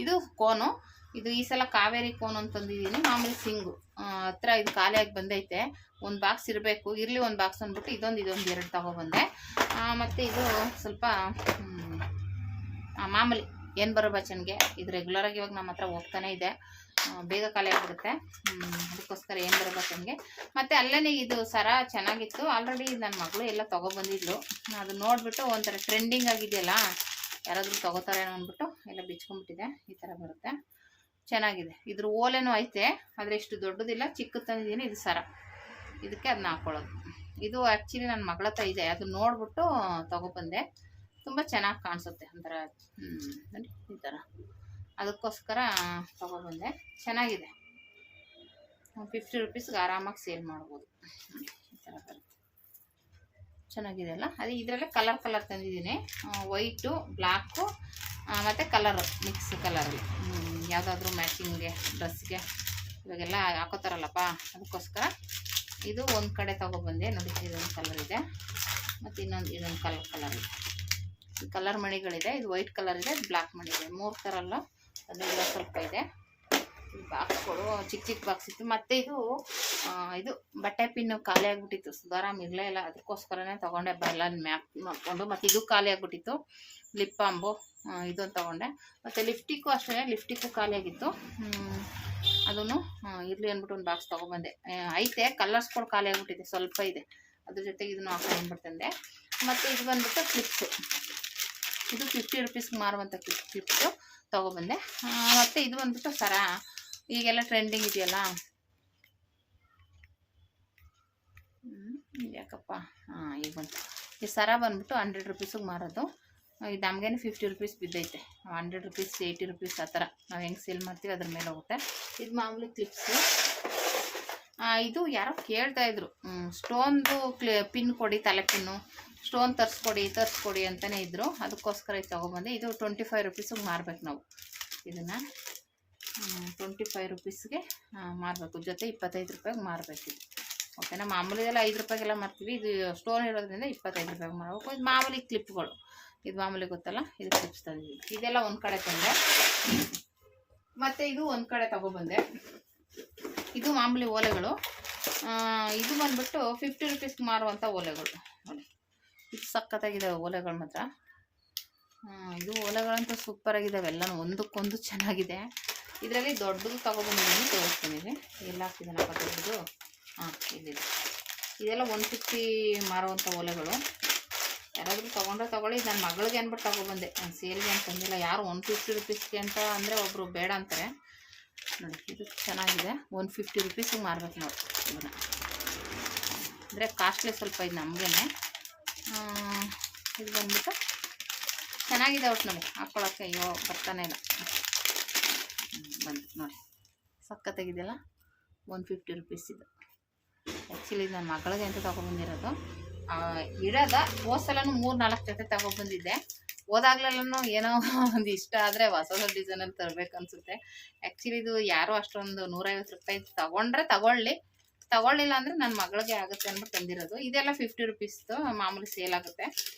ಇದು ಕೋನು, ಇದು ಈ ಸಲ ಕಾವೇರಿ ಕೋನು ಅಂತ ತಂದಿದ್ದೀನಿ. ಮಾಮೂಲಿ ಸಿಂಗು ಹತ್ರ ಇದು ಖಾಲಿಯಾಗಿ ಬಂದೈತೆ, ಒಂದು ಬಾಕ್ಸ್ ಇರಬೇಕು, ಇರಲಿ ಒಂದು ಬಾಕ್ಸ್ ಅಂದ್ಬಿಟ್ಟು ಇದೊಂದು 2 ತೊಗೊಬಂದೆ. ಮತ್ತು ಇದು ಸ್ವಲ್ಪ ಮಾಮೂಲಿ ಏನು ಬರೋ ಬಚ್ಚನ್ಗೆ, ಇದು ರೆಗ್ಯುಲರಾಗಿ ಇವಾಗ ನಮ್ಮ ಹತ್ರ ಹೋಗ್ತಾನೆ ಇದೆ, ಬೇಗ ಖಾಲಿ ಆಗಿಬಿಡುತ್ತೆ, ಅದಕ್ಕೋಸ್ಕರ ಏನು ಬರೋ ಬಚ್ಚನ್ಗೆ. ಮತ್ತು ಅಲ್ಲೇ ಇದು ಸರ ಚೆನ್ನಾಗಿತ್ತು, ಆಲ್ರೆಡಿ ನನ್ನ ಮಗಳು ಎಲ್ಲ ತೊಗೊಬಂದಿದ್ಲು. ಅದು ನೋಡಿಬಿಟ್ಟು ಒಂಥರ ಟ್ರೆಂಡಿಂಗ್ ಆಗಿದೆಯಲ್ಲ, ಯಾರಾದರೂ ತೊಗೋತಾರೆ ಅಂದ್ಬಿಟ್ಟು ಎಲ್ಲ ಬಿಚ್ಕೊಂಡ್ಬಿಟ್ಟಿದೆ. ಈ ಥರ ಬರುತ್ತೆ, ಚೆನ್ನಾಗಿದೆ. ಇದ್ರ ಓಲೆನೂ ಐತೆ, ಆದರೆ ಇಷ್ಟು ದೊಡ್ಡದಿಲ್ಲ, ಚಿಕ್ಕದು ತಂದಿದ್ದೀನಿ. ಇದು ಸರ, ಇದಕ್ಕೆ ಅದನ್ನ ಹಾಕ್ಕೊಳ್ಳೋದು. ಇದು ಆ್ಯಕ್ಚುಲಿ ನನ್ನ ಮಗಳ ಹತ್ರ ಇದೆ, ಅದು ನೋಡ್ಬಿಟ್ಟು ತೊಗೊಬಂದೆ. ತುಂಬ ಚೆನ್ನಾಗಿ ಕಾಣಿಸುತ್ತೆ ಒಂಥರ, ನೋಡಿ ಈ ಥರ, ಅದಕ್ಕೋಸ್ಕರ ತೊಗೊಬಂದೆ. ಚೆನ್ನಾಗಿದೆ, 50 ರೂಪೀಸ್ಗೆ ಆರಾಮಾಗಿ ಸೇಲ್ ಮಾಡ್ಬೋದು. ಈ ಥರ ಬರುತ್ತೆ, ಚೆನ್ನಾಗಿದೆ ಅಲ್ಲ. ಅದೇ ಇದರಲ್ಲೇ ಕಲರ್ ತಂದಿದ್ದೀನಿ, ವೈಟು, ಬ್ಲ್ಯಾಕು ಮತ್ತು ಕಲರು, ಮಿಕ್ಸ್ ಕಲರಲ್ಲಿ, ಯಾವುದಾದ್ರೂ ಮ್ಯಾಚಿಂಗ್ಗೆ ಡ್ರೆಸ್ಗೆ ಇವಾಗೆಲ್ಲ ಹಾಕೋತಾರಲ್ಲಪ್ಪ, ಅದಕ್ಕೋಸ್ಕರ ಇದು ಒಂದು ಕಡೆ ತೊಗೊಬಂದೆ. ನೋಡಿ, ಇದೊಂದು ಕಲರ್ ಇದೆ, ಮತ್ತು ಇದೊಂದು ಕಲರ್ ಇದೆ. ಕಲರ್ ಮಣಿಗಳಿದೆ, ಇದು ವೈಟ್ ಕಲರ್ ಇದೆ, ಬ್ಲ್ಯಾಕ್ ಮಣಿ ಇದೆ, 3 ಥರಲ್ಲ. ಅದೆಲ್ಲ ಸ್ವಲ್ಪ ಇದೆ. ಬಾಕ್ಸ್ಗಳು ಚಿಕ್ಕ ಬಾಕ್ಸ್ ಇತ್ತು. ಮತ್ತು ಇದು ಬಟ್ಟೆ ಪಿನ್ನು ಖಾಲಿ ಆಗಿಬಿಟ್ಟಿತ್ತು, ಸುಧಾರಾಮ್ ಇರಲೇ ಇಲ್ಲ, ಅದಕ್ಕೋಸ್ಕರನೇ ತೊಗೊಂಡೆ. ಎಲ್ಲ ಮ್ಯಾಪ್ ಮಾಡಿಕೊಂಡು. ಮತ್ತು ಇದು ಖಾಲಿ ಆಗಿಬಿಟ್ಟಿತ್ತು, ಲಿಪ್ ಬಾಂಬು ಇದೊಂದು ತೊಗೊಂಡೆ. ಮತ್ತು ಲಿಫ್ಟಿಕ್ಕು ಅಷ್ಟೇ, ಲಿಫ್ಟಿಕ್ಕು ಖಾಲಿ ಆಗಿತ್ತು, ಅದನ್ನು ಇರಲಿ ಅಂದ್ಬಿಟ್ಟು ಒಂದು ಬಾಕ್ಸ್ ತೊಗೊಬಂದೆ. ಐತೆ, ಕಲರ್ಸ್ಗಳು ಖಾಲಿ ಆಗಿಬಿಟ್ಟಿದೆ, ಸ್ವಲ್ಪ ಇದೆ, ಅದ್ರ ಜೊತೆಗೆ ಇದನ್ನು ಹಾಕೊಂಡ್ಬಿಡ್ತಂದೆ. ಮತ್ತು ಇದು ಬಂದ್ಬಿಟ್ಟು ಕ್ಲಿಪ್ಸು, ಇದು 50 ರೂಪೀಸ್ಗೆ ಮಾರುವಂಥ ಕ್ಲಿಪ್ಸು ತೊಗೊಬಂದೆ. ಮತ್ತು ಇದು ಬಂದ್ಬಿಟ್ಟು ಸರ, ಈಗೆಲ್ಲ ಟ್ರೆಂಡಿಂಗ್ ಇದೆಯಲ್ಲ, ಯಾಕಪ್ಪ ಈಗ ಬಂತು. ಈ ಸರ ಬಂದ್ಬಿಟ್ಟು 100 ರೂಪೀಸಿಗೆ ಮಾರೋದು. ಇದು ನಮಗೇನು 50 ರೂಪೀಸ್ ಬಿದ್ದೈತೆ, 100 ರೂಪೀಸ್ 80 ರೂಪೀಸ್ ಆ ಥರ ನಾವು ಹೆಂಗೆ ಸೇಲ್ ಮಾಡ್ತೀವಿ ಅದ್ರ ಮೇಲೆ ಹೋಗುತ್ತೆ. ಇದು ಮಾಮೂಲಿ ಕ್ಲಿಪ್ಸು. ಇದು ಯಾರೋ ಕೇಳ್ತಾಯಿದ್ರು, ಸ್ಟೋನ್ದು ಪಿನ್ ಕೊಡಿ, ತಲೆ ಪಿನ್ನು, ಸ್ಟೋನ್ ತರಿಸ್ಕೊಡಿ ಅಂತಲೇ ಇದ್ದರು, ಅದಕ್ಕೋಸ್ಕರ ಇದು ತೊಗೊಬಂದೆ. ಇದು 25 ರೂಪೀಸಿಗೆ ಮಾರಬೇಕು ನಾವು, ಇದನ್ನು 25 ರೂಪೀಸ್ಗೆ ಮಾರಬೇಕು, ಜೊತೆ 25 ರೂಪಾಯಿಗೆ ಮಾರಬೇಕು. ಓಕೆನಾ, ಮಾಮೂಲಿದೆಲ್ಲ 5 ರೂಪಾಯಿಗೆಲ್ಲ ಮಾರ್ತೀವಿ, ಇದು ಸ್ಟೋನ್ ಇರೋದ್ರಿಂದ 25 ರೂಪಾಯಿಗೆ ಮಾರಬೇಕು. ಇದು ಮಾಮೂಲಿ ಕ್ಲಿಪ್ಗಳು, ಇದು ಮಾಮೂಲಿ ಗೊತ್ತಲ್ಲ, ಇದು ಕ್ಲಿಪ್ಸ್ ತಂದಿದ್ದೀವಿ. ಇದೆಲ್ಲ ಒಂದು ಕಡೆ ತಂದೆ. ಮತ್ತು ಇದು ಒಂದು ಕಡೆ ತೊಗೊಬಂದೆ. ಇದು ಮಾಮೂಲಿ ಓಲೆಗಳು, ಇದು ಬಂದ್ಬಿಟ್ಟು 50 ರೂಪೀಸ್ಗೆ ಮಾರುವಂಥ ಓಲೆಗಳು. ನೋಡಿ, ಇದು ಸಖತ್ತಾಗಿದ್ದಾವೆ ಓಲೆಗಳು ಮಾತ್ರ. ಇದು ಓಲೆಗಳಂತೂ ಸೂಪರಾಗಿದ್ದಾವೆ, ಎಲ್ಲನೂ ಒಂದಕ್ಕೊಂದು ಚೆನ್ನಾಗಿದೆ. ಇದರಲ್ಲಿ ದೊಡ್ಡದು ತೊಗೊಬಂದಿದ್ದೀನಿ, ತೋರಿಸ್ತೀನಿ. ಎಲ್ಲ ಹಾಕಿದ್ದಾನಪ್ಪ ದೊಡ್ಡದು, ಇಲ್ಲಿದೆ. ಇದೆಲ್ಲ 150 ಮಾರುವಂಥ ಓಲೆಗಳು. ಯಾರಾದರೂ ತೊಗೊಳ್ಳಿ. ನನ್ನ ಮಗಳಿಗೆ ಅಂದ್ಬಿಟ್ಟು ತೊಗೊಬಂದೆ, ನಾನು ಸೇಲ್ಗೆ ಅಂತ ತಂದಿಲ್ಲ. ಯಾರು 150 ರೂಪೀಸ್ಗೆ ಅಂತ ಅಂದರೆ ಒಬ್ಬರು ಬೇಡ ಅಂತಾರೆ. ನೋಡಿ, ಇದು ಚೆನ್ನಾಗಿದೆ, 150 ರೂಪೀಸಿಗೆ ಮಾರ್ಬೇಕು ನೋಡಿ ಇದನ್ನು. ಅಂದರೆ ಕಾಸ್ಟ್ಲಿ ಸ್ವಲ್ಪ ಇದು ನಮಗೇನೆ. ಇದು ಬಂದ್ಬಿಟ್ಟು ಚೆನ್ನಾಗಿದೆ ಒಟ್ಟು ನೋಡಿ, ಹಾಕ್ಕೊಳಕ್ಕೆ. ಅಯ್ಯೋ ಬರ್ತಾನೆ ಇಲ್ಲ, ಬಂದು ನೋಡಿ, ಸಖತ್ತಾಗಿದೆಯಲ್ಲ. 150 ರೂಪೀಸ್ ಇದು. ಆ್ಯಕ್ಚುಲಿ ನನ್ನ ಮಗಳಿಗೆ ಅಂತ ತೊಗೊಬಂದಿರೋದು. ಹೋದ್ಸಲನೂ 3-4 ಜೊತೆ ತೊಗೊಬಂದಿದ್ದೆ. ಹೋದಾಗ್ಲೆಲ್ಲೂ ಏನೋ ಒಂದು ಇಷ್ಟ ಆದರೆ ಹೊಸ ಡಿಸೈನಲ್ಲಿ ತರಬೇಕು ಅನಿಸುತ್ತೆ. ಆ್ಯಕ್ಚುಲಿ ಇದು ಯಾರೋ ಅಷ್ಟೊಂದು 150 ರೂಪಾಯಿ ತಗೊಳ್ಳಿಲ್ಲ ಅಂದರೆ ನನ್ನ ಮಗಳಿಗೆ ಆಗುತ್ತೆ ಅಂದ್ಬಿಟ್ಟು ತಂದಿರೋದು. ಇದೆಲ್ಲ 50 ರೂಪೀಸ್ದು ಮಾಮೂಲಿ ಸೇಲ್ ಆಗುತ್ತೆ,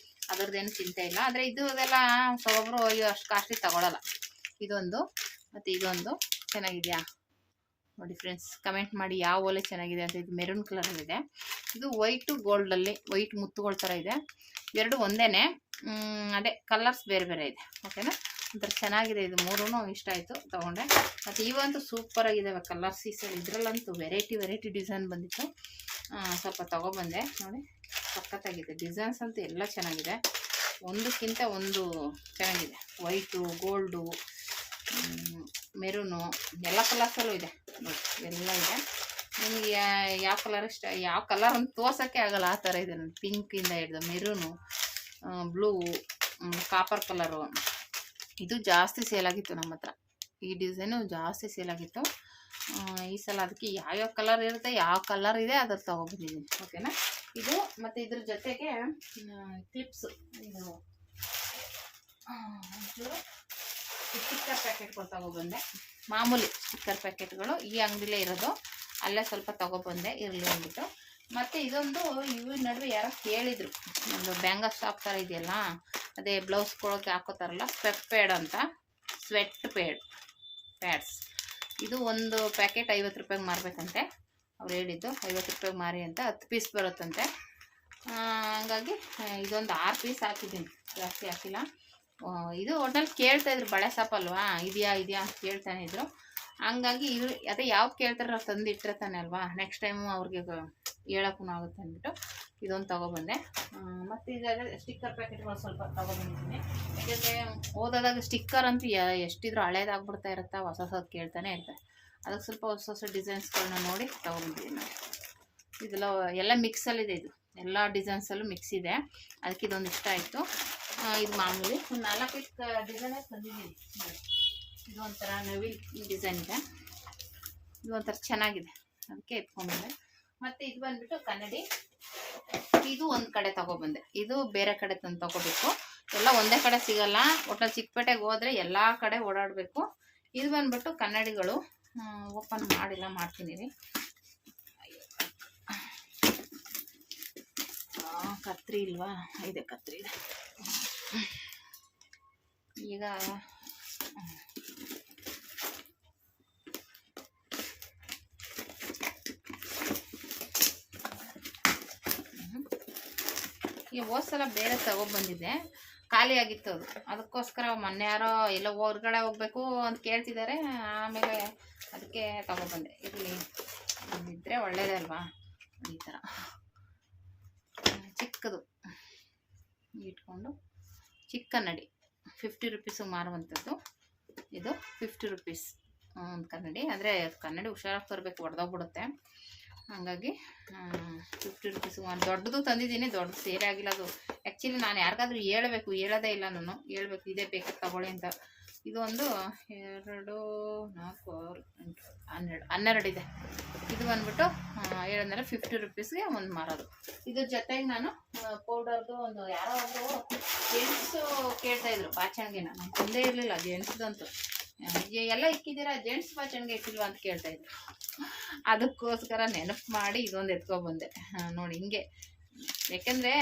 ಅದರದ್ದೇನು ಚಿಂತೆ ಇಲ್ಲ. ಆದರೆ ಇದೆಲ್ಲ ಒಬ್ಬೊಬ್ಬರು ಅಯ್ಯೋ ಅಷ್ಟು ಕಾಸ್ಟ್ಲಿ ತಗೊಳ್ಳಲ್ಲ. ಇದೊಂದು ಮತ್ತು ಇದೊಂದು ಚೆನ್ನಾಗಿದೆಯಾ ನೋಡಿ ಫ್ರೆಂಡ್ಸ್, ಕಮೆಂಟ್ ಮಾಡಿ ಯಾವ ಓಲೆ ಚೆನ್ನಾಗಿದೆ ಅಂತ. ಇದು ಮೆರೂನ್ ಕಲರಲ್ಲಿದೆ, ಇದು ವೈಟು ಗೋಲ್ಡಲ್ಲಿ, ವೈಟ್ ಮುತ್ತುಗಳ ಥರ ಇದೆ. ಎರಡು ಒಂದೇ, ಅದೇ ಕಲರ್ಸ್ ಬೇರೆ ಬೇರೆ ಇದೆ. ಓಕೆನಾ, ಒಂಥರ ಚೆನ್ನಾಗಿದೆ. ಇದು 3 ಇಷ್ಟ ಆಯಿತು, ತೊಗೊಂಡೆ. ಮತ್ತು ಇವಂತೂ ಸೂಪರಾಗಿದ್ದಾವೆ ಕಲರ್ಸ್. ಇದರಲ್ಲಂತೂ ವೆರೈಟಿ ಡಿಸೈನ್ ಬಂದಿತ್ತು, ಸ್ವಲ್ಪ ತೊಗೊಬಂದೆ. ನೋಡಿ, ಸಖತ್ತಾಗಿದೆ. ಡಿಸೈನ್ಸ್ ಅಂತೂ ಎಲ್ಲ ಚೆನ್ನಾಗಿದೆ, ಒಂದಕ್ಕಿಂತ ಒಂದು ಚೆನ್ನಾಗಿದೆ. ವೈಟು, ಗೋಲ್ಡು, ಮೆರೂನು, ಎಲ್ಲ ಕಲರ್ಸಲ್ಲೂ ಇದೆ ನೋಡಿ, ಎಲ್ಲ ಇದೆ. ನಿಮಗೆ ಯಾವ ಕಲರ್ ಇಷ್ಟ, ಯಾವ ಕಲರ್ ಅಂತ ತೋರ್ಸೋಕ್ಕೆ ಆಗಲ್ಲ, ಆ ಥರ ಇದೆ ನೋಡಿ. ಪಿಂಕಿಂದ ಹಿಡಿದು ಮೆರೂನು, ಬ್ಲೂ, ಕಾಪರ್ ಕಲರು. ಇದು ಜಾಸ್ತಿ ಸೇಲಾಗಿತ್ತು ನಮ್ಮ ಹತ್ರ, ಈ ಡಿಸೈನು ಜಾಸ್ತಿ ಸೇಲಾಗಿತ್ತು ಈ ಸಲ. ಅದಕ್ಕೆ ಯಾವ್ಯಾವ ಕಲರ್ ಇರುತ್ತೆ, ಯಾವ ಕಲರ್ ಇದೆ ಅದ್ರ ತೊಗೊಬಂದಿದ್ದೀನಿ. ಓಕೆನಾ. ಇದು ಮತ್ತು ಇದ್ರ ಜೊತೆಗೆ ಕ್ಲಿಪ್ಸು, ಇದು ಒಂಚೂರು ಸ್ಟಿಕ್ಕರ್ ಪ್ಯಾಕೆಟ್ಗಳು ತೊಗೊಬಂದೆ. ಮಾಮೂಲಿ ಸ್ಟಿಕ್ಕರ್ ಪ್ಯಾಕೆಟ್ಗಳು ಈ ಅಂಗಡಿಲೇ ಇರೋದು, ಅಲ್ಲೇ ಸ್ವಲ್ಪ ತೊಗೊಬಂದೆ ಇರಲಿ ಅಂದ್ಬಿಟ್ಟು. ಮತ್ತು ಇದೊಂದು ಇವು ನಡುವೆ ಯಾರೋ ಕೇಳಿದರು, ಒಂದು ಬ್ಯಾಂಗಲ್ ಶಾಪ್ ಥರ ಇದೆಯಲ್ಲ, ಅದೇ ಬ್ಲೌಸ್ಗಳಿಗೆ ಹಾಕೋತಾರಲ್ಲ, ಪ್ಯಾಡ್ ಅಂತ, ಸ್ವೆಟ್ ಪ್ಯಾಡ್ಸ್. ಇದು ಒಂದು ಪ್ಯಾಕೆಟ್ 50 ರೂಪಾಯಿಗೆ ಮಾರಬೇಕಂತೆ. ಅವ್ರು ಹೇಳಿದ್ದು 50 ರೂಪಾಯಿಗೆ ಮಾರಿ ಅಂತ, 10 ಪೀಸ್ ಬರುತ್ತಂತೆ. ಹಂಗಾಗಿ ಇದೊಂದು 6 ಪೀಸ್ ಹಾಕಿದ್ದೀನಿ, ಜಾಸ್ತಿ ಹಾಕಿಲ್ಲ. ಇದು ಒಟ್ನಲ್ಲಿ ಕೇಳ್ತಾಯಿದ್ರು, ಬಳೆ ಶಾಪ್ ಅಲ್ವಾ, ಇದೆಯಾ ಅಂತ ಕೇಳ್ತಾನೆ ಇದ್ರು. ಹಂಗಾಗಿ ಅದೇ ಯಾವ್ದು ಕೇಳ್ತಾರೋ ತಂದು ಇಟ್ಟಿರ್ತಾನೆ ಅಲ್ವಾ, ನೆಕ್ಸ್ಟ್ ಟೈಮು ಅವ್ರಿಗೆ ಹೇಳೋಕ್ಕೂ ಆಗುತ್ತೆ ಅಂದ್ಬಿಟ್ಟು ಇದೊಂದು ತೊಗೊಬಂದೆ. ಮತ್ತು ಇದಾದರೆ ಸ್ಟಿಕ್ಕರ್ ಪ್ಯಾಕೆಟ್ಗಳು ಸ್ವಲ್ಪ ತೊಗೊಬಂದಿದ್ದೀನಿ. ಯಾಕೆಂದರೆ ಓದೋದಾಗ ಸ್ಟಿಕ್ಕರ್ ಅಂತೂ ಎಷ್ಟಿದ್ರೂ ಹಳೇದಾಗ್ಬಿಡ್ತಾ ಇರುತ್ತೆ, ಹೊಸ ಕೇಳ್ತಾನೆ ಇರ್ತಾರೆ. ಅದಕ್ಕೆ ಸ್ವಲ್ಪ ಹೊಸ ಡಿಸೈನ್ಸ್ಗಳನ್ನ ನೋಡಿ ತೊಗೊಬಂದಿದ್ದೀನಿ ನಾನು. ಇದೆಲ್ಲ ಎಲ್ಲ ಮಿಕ್ಸಲ್ಲಿದೆ, ಇದು ಎಲ್ಲ ಡಿಸೈನ್ಸಲ್ಲೂ ಮಿಕ್ಸ್ ಇದೆ, ಅದಕ್ಕೆ ಇದೊಂದು ಇಷ್ಟ ಆಯಿತು. ಇದು ಮಾಮೂಲಿ ಒಂದು 4 ಡಿಸೈನಾಗಿ ತಂದಿದ್ದೀನಿ. ಇದು ಒಂಥರ ನವಿಲ್ ಡಿಸೈನ್ ಇದೆ, ಇದು ಒಂಥರ ಚೆನ್ನಾಗಿದೆ, ಅದಕ್ಕೆ ಎತ್ಕೊಂಡ್ಬಂದೆ. ಮತ್ತು ಇದು ಬಂದುಬಿಟ್ಟು ಕನ್ನಡಿ, ಇದು ಒಂದು ಕಡೆ ತೊಗೊಬಂದೆ. ಇದು ಬೇರೆ ಕಡೆ ತಂದು ತೊಗೋಬೇಕು, ಎಲ್ಲ ಒಂದೇ ಕಡೆ ಸಿಗಲ್ಲ. ಒಟ್ಟಲ್ಲಿ ಚಿಕ್ಕಪೇಟೆಗೆ ಹೋದರೆ ಎಲ್ಲ ಕಡೆ ಓಡಾಡಬೇಕು. ಇದು ಬಂದುಬಿಟ್ಟು ಕನ್ನಡಿಗಳು, ಓಪನ್ ಮಾಡಿಲ್ಲ, ಮಾಡ್ತೀನಿ ರೀ. ಕತ್ರಿ ಇಲ್ವಾ? ಇದೆ, ಕತ್ರಿ ಇದೆ. ಈಗ ಹೋದ್ಸಲ ಬೇರೆ ತಗೊಬಂದಿದ್ದೆ, ಖಾಲಿ ಆಗಿತ್ತು ಅದು. ಅದಕ್ಕೋಸ್ಕರ ಮೊನ್ನೆ ಯಾರೋ ಎಲ್ಲ ಹೊರ್ಗಡೆ ಹೋಗ್ಬೇಕು ಅಂತ ಕೇಳ್ತಿದ್ದಾರೆ, ಆಮೇಲೆ ಅದಕ್ಕೆ ತಗೊಬಂದೆ. ಇರಲಿ, ಇದ್ದರೆ ಒಳ್ಳೇದೇ ಅಲ್ವಾ. ಈ ಥರ ಚಿಕ್ಕದು ಇಟ್ಕೊಂಡು ಚಿಕ್ಕ ಕನ್ನಡಿ 50 ರೂಪೀಸಿಗೆ ಮಾರುವಂಥದ್ದು. ಇದು 50 ರೂಪೀಸ್ ಒಂದು ಕನ್ನಡಿ. ಅಂದರೆ ಕನ್ನಡಿ ಹುಷಾರಾಗಿ ತರಬೇಕು, ಒಡೆದೋಗ್ಬಿಡುತ್ತೆ. ಹಾಗಾಗಿ 50 ರೂಪೀಸಿಗೆ ಒಂದು ದೊಡ್ಡದು ತಂದಿದ್ದೀನಿ. ದೊಡ್ಡದು ಸೇರೆ ಆಗಿಲ್ಲ ಅದು. ಆ್ಯಕ್ಚುಲಿ ನಾನು ಯಾರಿಗಾದ್ರೂ ಹೇಳಬೇಕು, ಹೇಳೋದೇ ಇಲ್ಲ ನಾನು, ಹೇಳ್ಬೇಕು ಇದೇ ಬೇಕಾದ್ರೆ ತಗೊಳ್ಳಿ ಅಂತ. ಇದು ಒಂದು 2, 4, 8, 12 ಇದೆ. ಇದು ಬಂದ್ಬಿಟ್ಟು ಹೇಳಿದ್ಮೇಲೆ 50 ರೂಪೀಸ್ಗೆ ಒಂದು ಮಾರೋದು. ಇದ್ರ ಜೊತೆಗೆ ನಾನು ಪೌಡರ್ದು ಒಂದು ಯಾರೋ ಒಬ್ಬರು ಜೆಂಟ್ಸು ಕೇಳ್ತಾಯಿದ್ರು ಬಾಚಣಿಗೆನ. ನಾನು ತಂದೇ ಇರಲಿಲ್ಲ ಜೆಂಟ್ಸ್ದಂತೂ. ಎಲ್ಲ ಇಕ್ಕಿದ್ದೀರಾ, ಜೆಂಟ್ಸ್ ಬಾಚಣಿಗೆ ಇಟ್ಟಿಲ್ವಾ ಅಂತ ಕೇಳ್ತಾಯಿದ್ರು. ಅದಕ್ಕೋಸ್ಕರ ನೆನಪು ಮಾಡಿ ಇದೊಂದು ಎತ್ಕೊಬಂದೆ. ನೋಡಿ ಹಿಂಗೆ, ಯಾಕೆಂದರೆ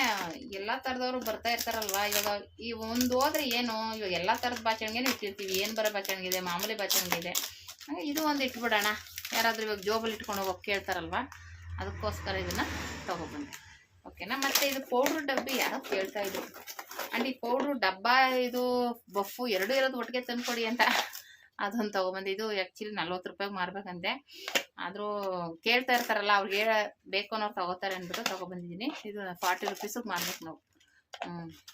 ಎಲ್ಲ ಥರದವರು ಬರ್ತಾ ಇರ್ತಾರಲ್ವ. ಇವಾಗ ಈ ಒಂದು ಹೋದ್ರೆ ಏನು, ಇವಾಗ ಎಲ್ಲ ಥರದ ಬಾಚಣಿಗೆನೂ ಇಟ್ಟಿರ್ತೀವಿ. ಏನು ಬರೋ ಬಾಚಣಿಗೆ ಇದೆ, ಮಾಮೂಲಿ ಬಾಚಣಿಗೆ ಇದೆ. ಇದು ಒಂದು ಇಟ್ಬಿಡೋಣ, ಯಾರಾದರೂ ಇವಾಗ ಜೋಬಲ್ಲಿ ಇಟ್ಕೊಂಡು ಹೋಗೋಕೆ ಕೇಳ್ತಾರಲ್ವ, ಅದಕ್ಕೋಸ್ಕರ ಇದನ್ನು ತೊಗೊಬಂದೆ. ಓಕೆನಾ. ಮತ್ತು ಇದು ಪೌಡ್ರ್ ಡಬ್ಬಿ ಯಾರೋ ಕೇಳ್ತಾಯಿದ್ರು, ಆಂಟಿ ಪೌಡ್ರು ಡಬ್ಬ ಇದು ಬಫ್ಫು ಎರಡೂ ಇರೋದು ಒಟ್ಟಿಗೆ ತಂದುಕೊಡಿ ಅಂತ. ಅದೊಂದು ತೊಗೊಬಂದು. ಇದು ಆ್ಯಕ್ಚುಲಿ 40 ರೂಪಾಯಿಗೆ ಮಾರಬೇಕಂತೆ, ಆದರೂ ಕೇಳ್ತಾ ಇರ್ತಾರಲ್ಲ, ಅವ್ರಿಗೆ ಬೇಕು ಅನ್ನೋರು ತೊಗೋತಾರೆ ಅಂದ್ಬಿಟ್ಟು ತೊಗೊಬಂದಿದ್ದೀನಿ. ಇದು 40 ರೂಪೀಸಿಗೆ ಮಾರ್ಬೇಕು ನಾವು.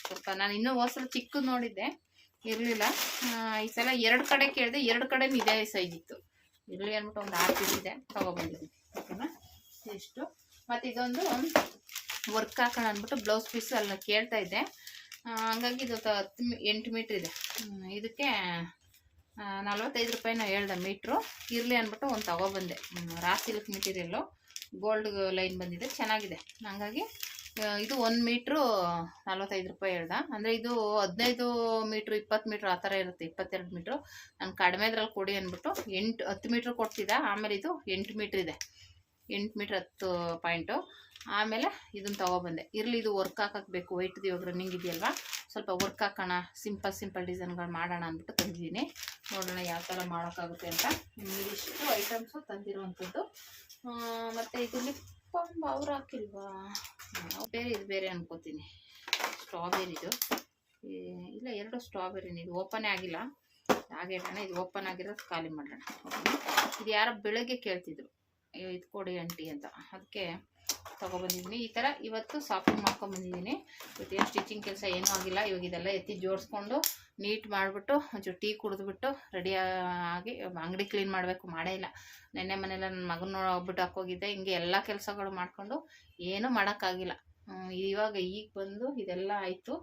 ಸ್ವಲ್ಪ ನಾನು ಇನ್ನೂ ಹೋದ್ಸಲ ಚಿಕ್ಕದು ನೋಡಿದ್ದೆ, ಇರಲಿಲ್ಲ. ಈ ಸಲ 2 ಕಡೆ ಕೇಳಿದೆ, 2 ಕಡೆನೂ ಇದೇ ಸೈಜ್ ಇತ್ತು. ಇರಲಿ ಅಂದ್ಬಿಟ್ಟು ಒಂದು 6 ಪೀಸ್ ಇದೆ, ತೊಗೊಬಂದಿದ್ದೀನಿ. ಓಕೆನಾ. ಇಷ್ಟು. ಮತ್ತು ಇದೊಂದು ವರ್ಕ್ ಹಾಕೋಣ ಅಂದ್ಬಿಟ್ಟು ಬ್ಲೌಸ್ ಪೀಸು ಅಲ್ಲಿ ಕೇಳ್ತಾ ಇದ್ದೆ. ಹಂಗಾಗಿ ಇದು 8 ಮೀಟ್ರ್ ಇದೆ. ಇದಕ್ಕೆ 45 ರೂಪಾಯಿನ ಹೇಳ್ದೆ ಮೀಟ್ರು. ಇರಲಿ ಅಂದ್ಬಿಟ್ಟು ಒಂದು ತೊಗೊಬಂದೆ. Raw silk material, gold line ಬಂದಿದೆ, ಚೆನ್ನಾಗಿದೆ. ಹಾಗಾಗಿ ಇದು 1 ಮೀಟ್ರು 45 ರೂಪಾಯಿ ಹೇಳ್ದೆ. ಅಂದರೆ ಇದು 15 ಮೀಟ್ರು 20 ಮೀಟ್ರ್ ಆ ಥರ ಇರುತ್ತೆ, 22 ಮೀಟ್ರು. ನಾನು ಕಡಿಮೆದ್ರಲ್ಲಿ ಕೊಡಿ ಅಂದ್ಬಿಟ್ಟು 10 ಮೀಟ್ರ್ ಕೊಡ್ತಿದ್ದೆ. ಆಮೇಲೆ ಇದು 8 ಮೀಟ್ರ್ ಇದೆ, 8 ಮೀಟ್ರ್ 10 ಪಾಯಿಂಟು. ಆಮೇಲೆ ಇದನ್ನು ತೊಗೊಬಂದೆ. ಇರಲಿ, ಇದು ವರ್ಕ್ ಹಾಕಕ್ಕೆ ಬೇಕು, ವೈಟ್ದು ಇವಾಗ ರನ್ನಿಂಗ್ ಇದೆಯಲ್ವ, ಸ್ವಲ್ಪ ವರ್ಕ್ ಹಾಕೋಣ, ಸಿಂಪಲ್ ಡಿಸೈನ್ಗಳು ಮಾಡೋಣ ಅಂದ್ಬಿಟ್ಟು ತಂದಿದ್ದೀನಿ. ನೋಡೋಣ ಯಾವ ಥರ ಮಾಡೋಕ್ಕಾಗುತ್ತೆ ಅಂತ. ಇದಿಷ್ಟು ಐಟಮ್ಸು ತಂದಿರುವಂಥದ್ದು. ಮತ್ತು ಇದು ಲಿಪ್ ಬಾಮ್ ಅವ್ರು ಹಾಕಿಲ್ವಾ, ಬೇರೆ ಇದು ಬೇರೆ ಅನ್ಕೋತೀನಿ. ಸ್ಟ್ರಾಬೆರಿದು ಇಲ್ಲ, 2 ಸ್ಟ್ರಾಬೆರಿನ. ಇದು ಓಪನೇ ಆಗಿಲ್ಲ, ಹಾಗೆ ಇಡೋಣ. ಇದು ಓಪನ್ ಆಗಿರೋದು ಖಾಲಿ ಮಾಡೋಣ. ಇದು ಯಾರೋ ಬೆಳಗ್ಗೆ ಕೇಳ್ತಿದ್ರು, ಇದು ಕೊಡಿ ಆಂಟಿ ಅಂತ, ಅದಕ್ಕೆ ತೊಗೊಬಂದಿದ್ದೀನಿ. ಈ ಥರ ಇವತ್ತು ಶಾಪಿಂಗ್ ಮಾಡ್ಕೊಂಬಂದಿದ್ದೀನಿ. ಇವತ್ತೇನು ಸ್ಟಿಚಿಂಗ್ ಕೆಲಸ ಏನೂ ಆಗಿಲ್ಲ. ಇವಾಗ ಇದೆಲ್ಲ ಎತ್ತಿ ಜೋಡಿಸ್ಕೊಂಡು ನೀಟ್ ಮಾಡಿಬಿಟ್ಟು ಒಂಚೂರು ಟೀ ಕುಡಿದ್ಬಿಟ್ಟು ರೆಡಿಯಾಗಿ ಅಂಗಡಿ ಕ್ಲೀನ್ ಮಾಡಬೇಕು. ಮಾಡೇ ಇಲ್ಲ. ನೆನ್ನೆ ಮನೆಯಲ್ಲ ನನ್ನ ಮಗನ ಹೋಗ್ಬಿಟ್ಟು ಹಾಕೋಗಿದ್ದೆ. ಹಿಂಗೆ ಎಲ್ಲ ಕೆಲಸಗಳು ಮಾಡಿಕೊಂಡು ಏನೂ ಮಾಡೋಕ್ಕಾಗಿಲ್ಲ. ಇವಾಗ ಈಗ ಬಂದು ಇದೆಲ್ಲ ಆಯಿತು.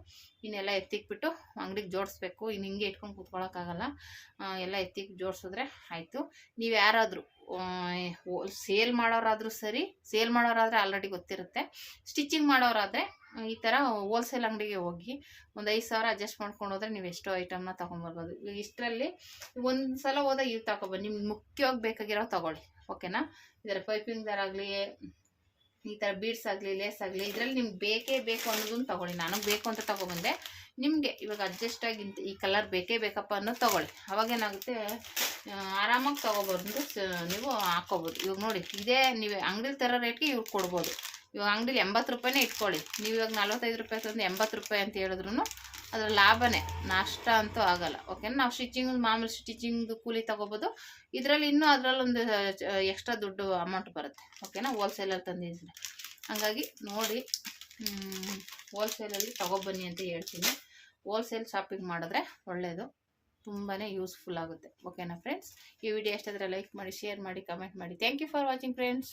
ಇನ್ನೆಲ್ಲ ಎತ್ತಿಕ್ಬಿಟ್ಟು ಅಂಗಡಿಗೆ ಜೋಡಿಸ್ಬೇಕು. ಇನ್ನು ಹಿಂಗೆ ಇಟ್ಕೊಂಡು ಕೂತ್ಕೊಳ್ಳೋಕ್ಕಾಗಲ್ಲ. ಎಲ್ಲ ಎತ್ತಿಗೆ ಜೋಡಿಸಿದ್ರೆ ಆಯಿತು. ನೀವು ಯಾರಾದರೂ ಸೇಲ್ ಮಾಡೋರಾದರೂ ಸರಿ, ಸೇಲ್ ಮಾಡೋರಾದರೆ ಆಲ್ರೆಡಿ ಗೊತ್ತಿರುತ್ತೆ. ಸ್ಟಿಚಿಂಗ್ ಮಾಡೋರಾದರೆ ಈ ಥರ ಹೋಲ್ಸೇಲ್ ಅಂಗಡಿಗೆ ಹೋಗಿ ಒಂದು 5,000 ಅಡ್ಜಸ್ಟ್ ಮಾಡ್ಕೊಂಡು ಹೋದರೆ ನೀವು ಎಷ್ಟೋ ಐಟಮ್ನ ತೊಗೊಂಬರ್ಬೋದು. ಈಗ ಇಷ್ಟರಲ್ಲಿ ಒಂದು ಸಲ ಹೋದಾಗ ಇವು ತಗೊಬನ್ನಿ. ನಿಮ್ಗೆ ಮುಖ್ಯವಾಗಿ ಬೇಕಾಗಿರೋ ತೊಗೊಳ್ಳಿ, ಓಕೆನಾ. ಇದರ ಪೈಪಿಂಗ್ ದಾರ ಆಗಲಿ, ಈ ಥರ ಬೀಡ್ಸ್ ಆಗಲಿ, ಲೇಸ್ ಆಗಲಿ, ಇದರಲ್ಲಿ ನಿಮ್ಗೆ ಬೇಕೇ ಬೇಕು ಅನ್ನೋದನ್ನು ತೊಗೊಳ್ಳಿ. ನನಗೆ ಬೇಕು ಅಂತ ತೊಗೊಬಂದೆ. ನಿಮಗೆ ಇವಾಗ ಅಡ್ಜಸ್ಟ್ ಆಗಿ ಈ ಕಲರ್ ಬೇಕೇ ಬೇಕಪ್ಪ ಅನ್ನೋದು ತೊಗೊಳ್ಳಿ. ಅವಾಗೇನಾಗುತ್ತೆ, ಆರಾಮಾಗಿ ತೊಗೊಬಂದು ನೀವು ಹಾಕ್ಕೋಬೋದು. ಇವಾಗ ನೋಡಿ, ಇದೇ ನೀವು ಅಂಗಡಿಲಿ ತರೋ ರೇಟ್ಗೆ ಇವ್ರು ಕೊಡ್ಬೋದು. ಇವಾಗ ಅಂಗಡಿಲಿ 80 ರೂಪಾಯಿನೇ ಇಟ್ಕೊಳ್ಳಿ. ನೀವು ಇವಾಗ 45 ರೂಪಾಯಿ ತಂದು 80 ರೂಪಾಯಿ ಅಂತ ಹೇಳಿದ್ರು ಅದರ ಲಾಭನೇ, ನಷ್ಟ ಅಂತೂ ಆಗಲ್ಲ, ಓಕೆನಾ. ನಾವು ಮಾಮೂಲಿ ಸ್ಟಿಚಿಂಗ್ದು ಕೂಲಿ ತೊಗೋಬೋದು. ಇದರಲ್ಲಿ ಇನ್ನೂ ಅದರಲ್ಲೊಂದು ಎಕ್ಸ್ಟ್ರಾ ದುಡ್ಡು ಅಮೌಂಟ್ ಬರುತ್ತೆ, ಓಕೆನಾ, ಹೋಲ್ಸೇಲಲ್ಲಿ ತಂದಿದ್ರೆ. ಹಾಗಾಗಿ ನೋಡಿ, ಹೋಲ್ಸೇಲಲ್ಲಿ ತೊಗೊಬನ್ನಿ ಅಂತ ಹೇಳ್ತೀನಿ. ಹೋಲ್ಸೇಲ್ ಶಾಪಿಂಗ್ ಮಾಡಿದ್ರೆ ಒಳ್ಳೆಯದು, ತುಂಬಾ ಯೂಸ್ಫುಲ್ ಆಗುತ್ತೆ, ಓಕೆನಾ ಫ್ರೆಂಡ್ಸ್. ಈ ವಿಡಿಯೋ ಎಷ್ಟಾದರೆ ಲೈಕ್ ಮಾಡಿ, ಶೇರ್ ಮಾಡಿ, ಕಮೆಂಟ್ ಮಾಡಿ. Thank you for watching friends.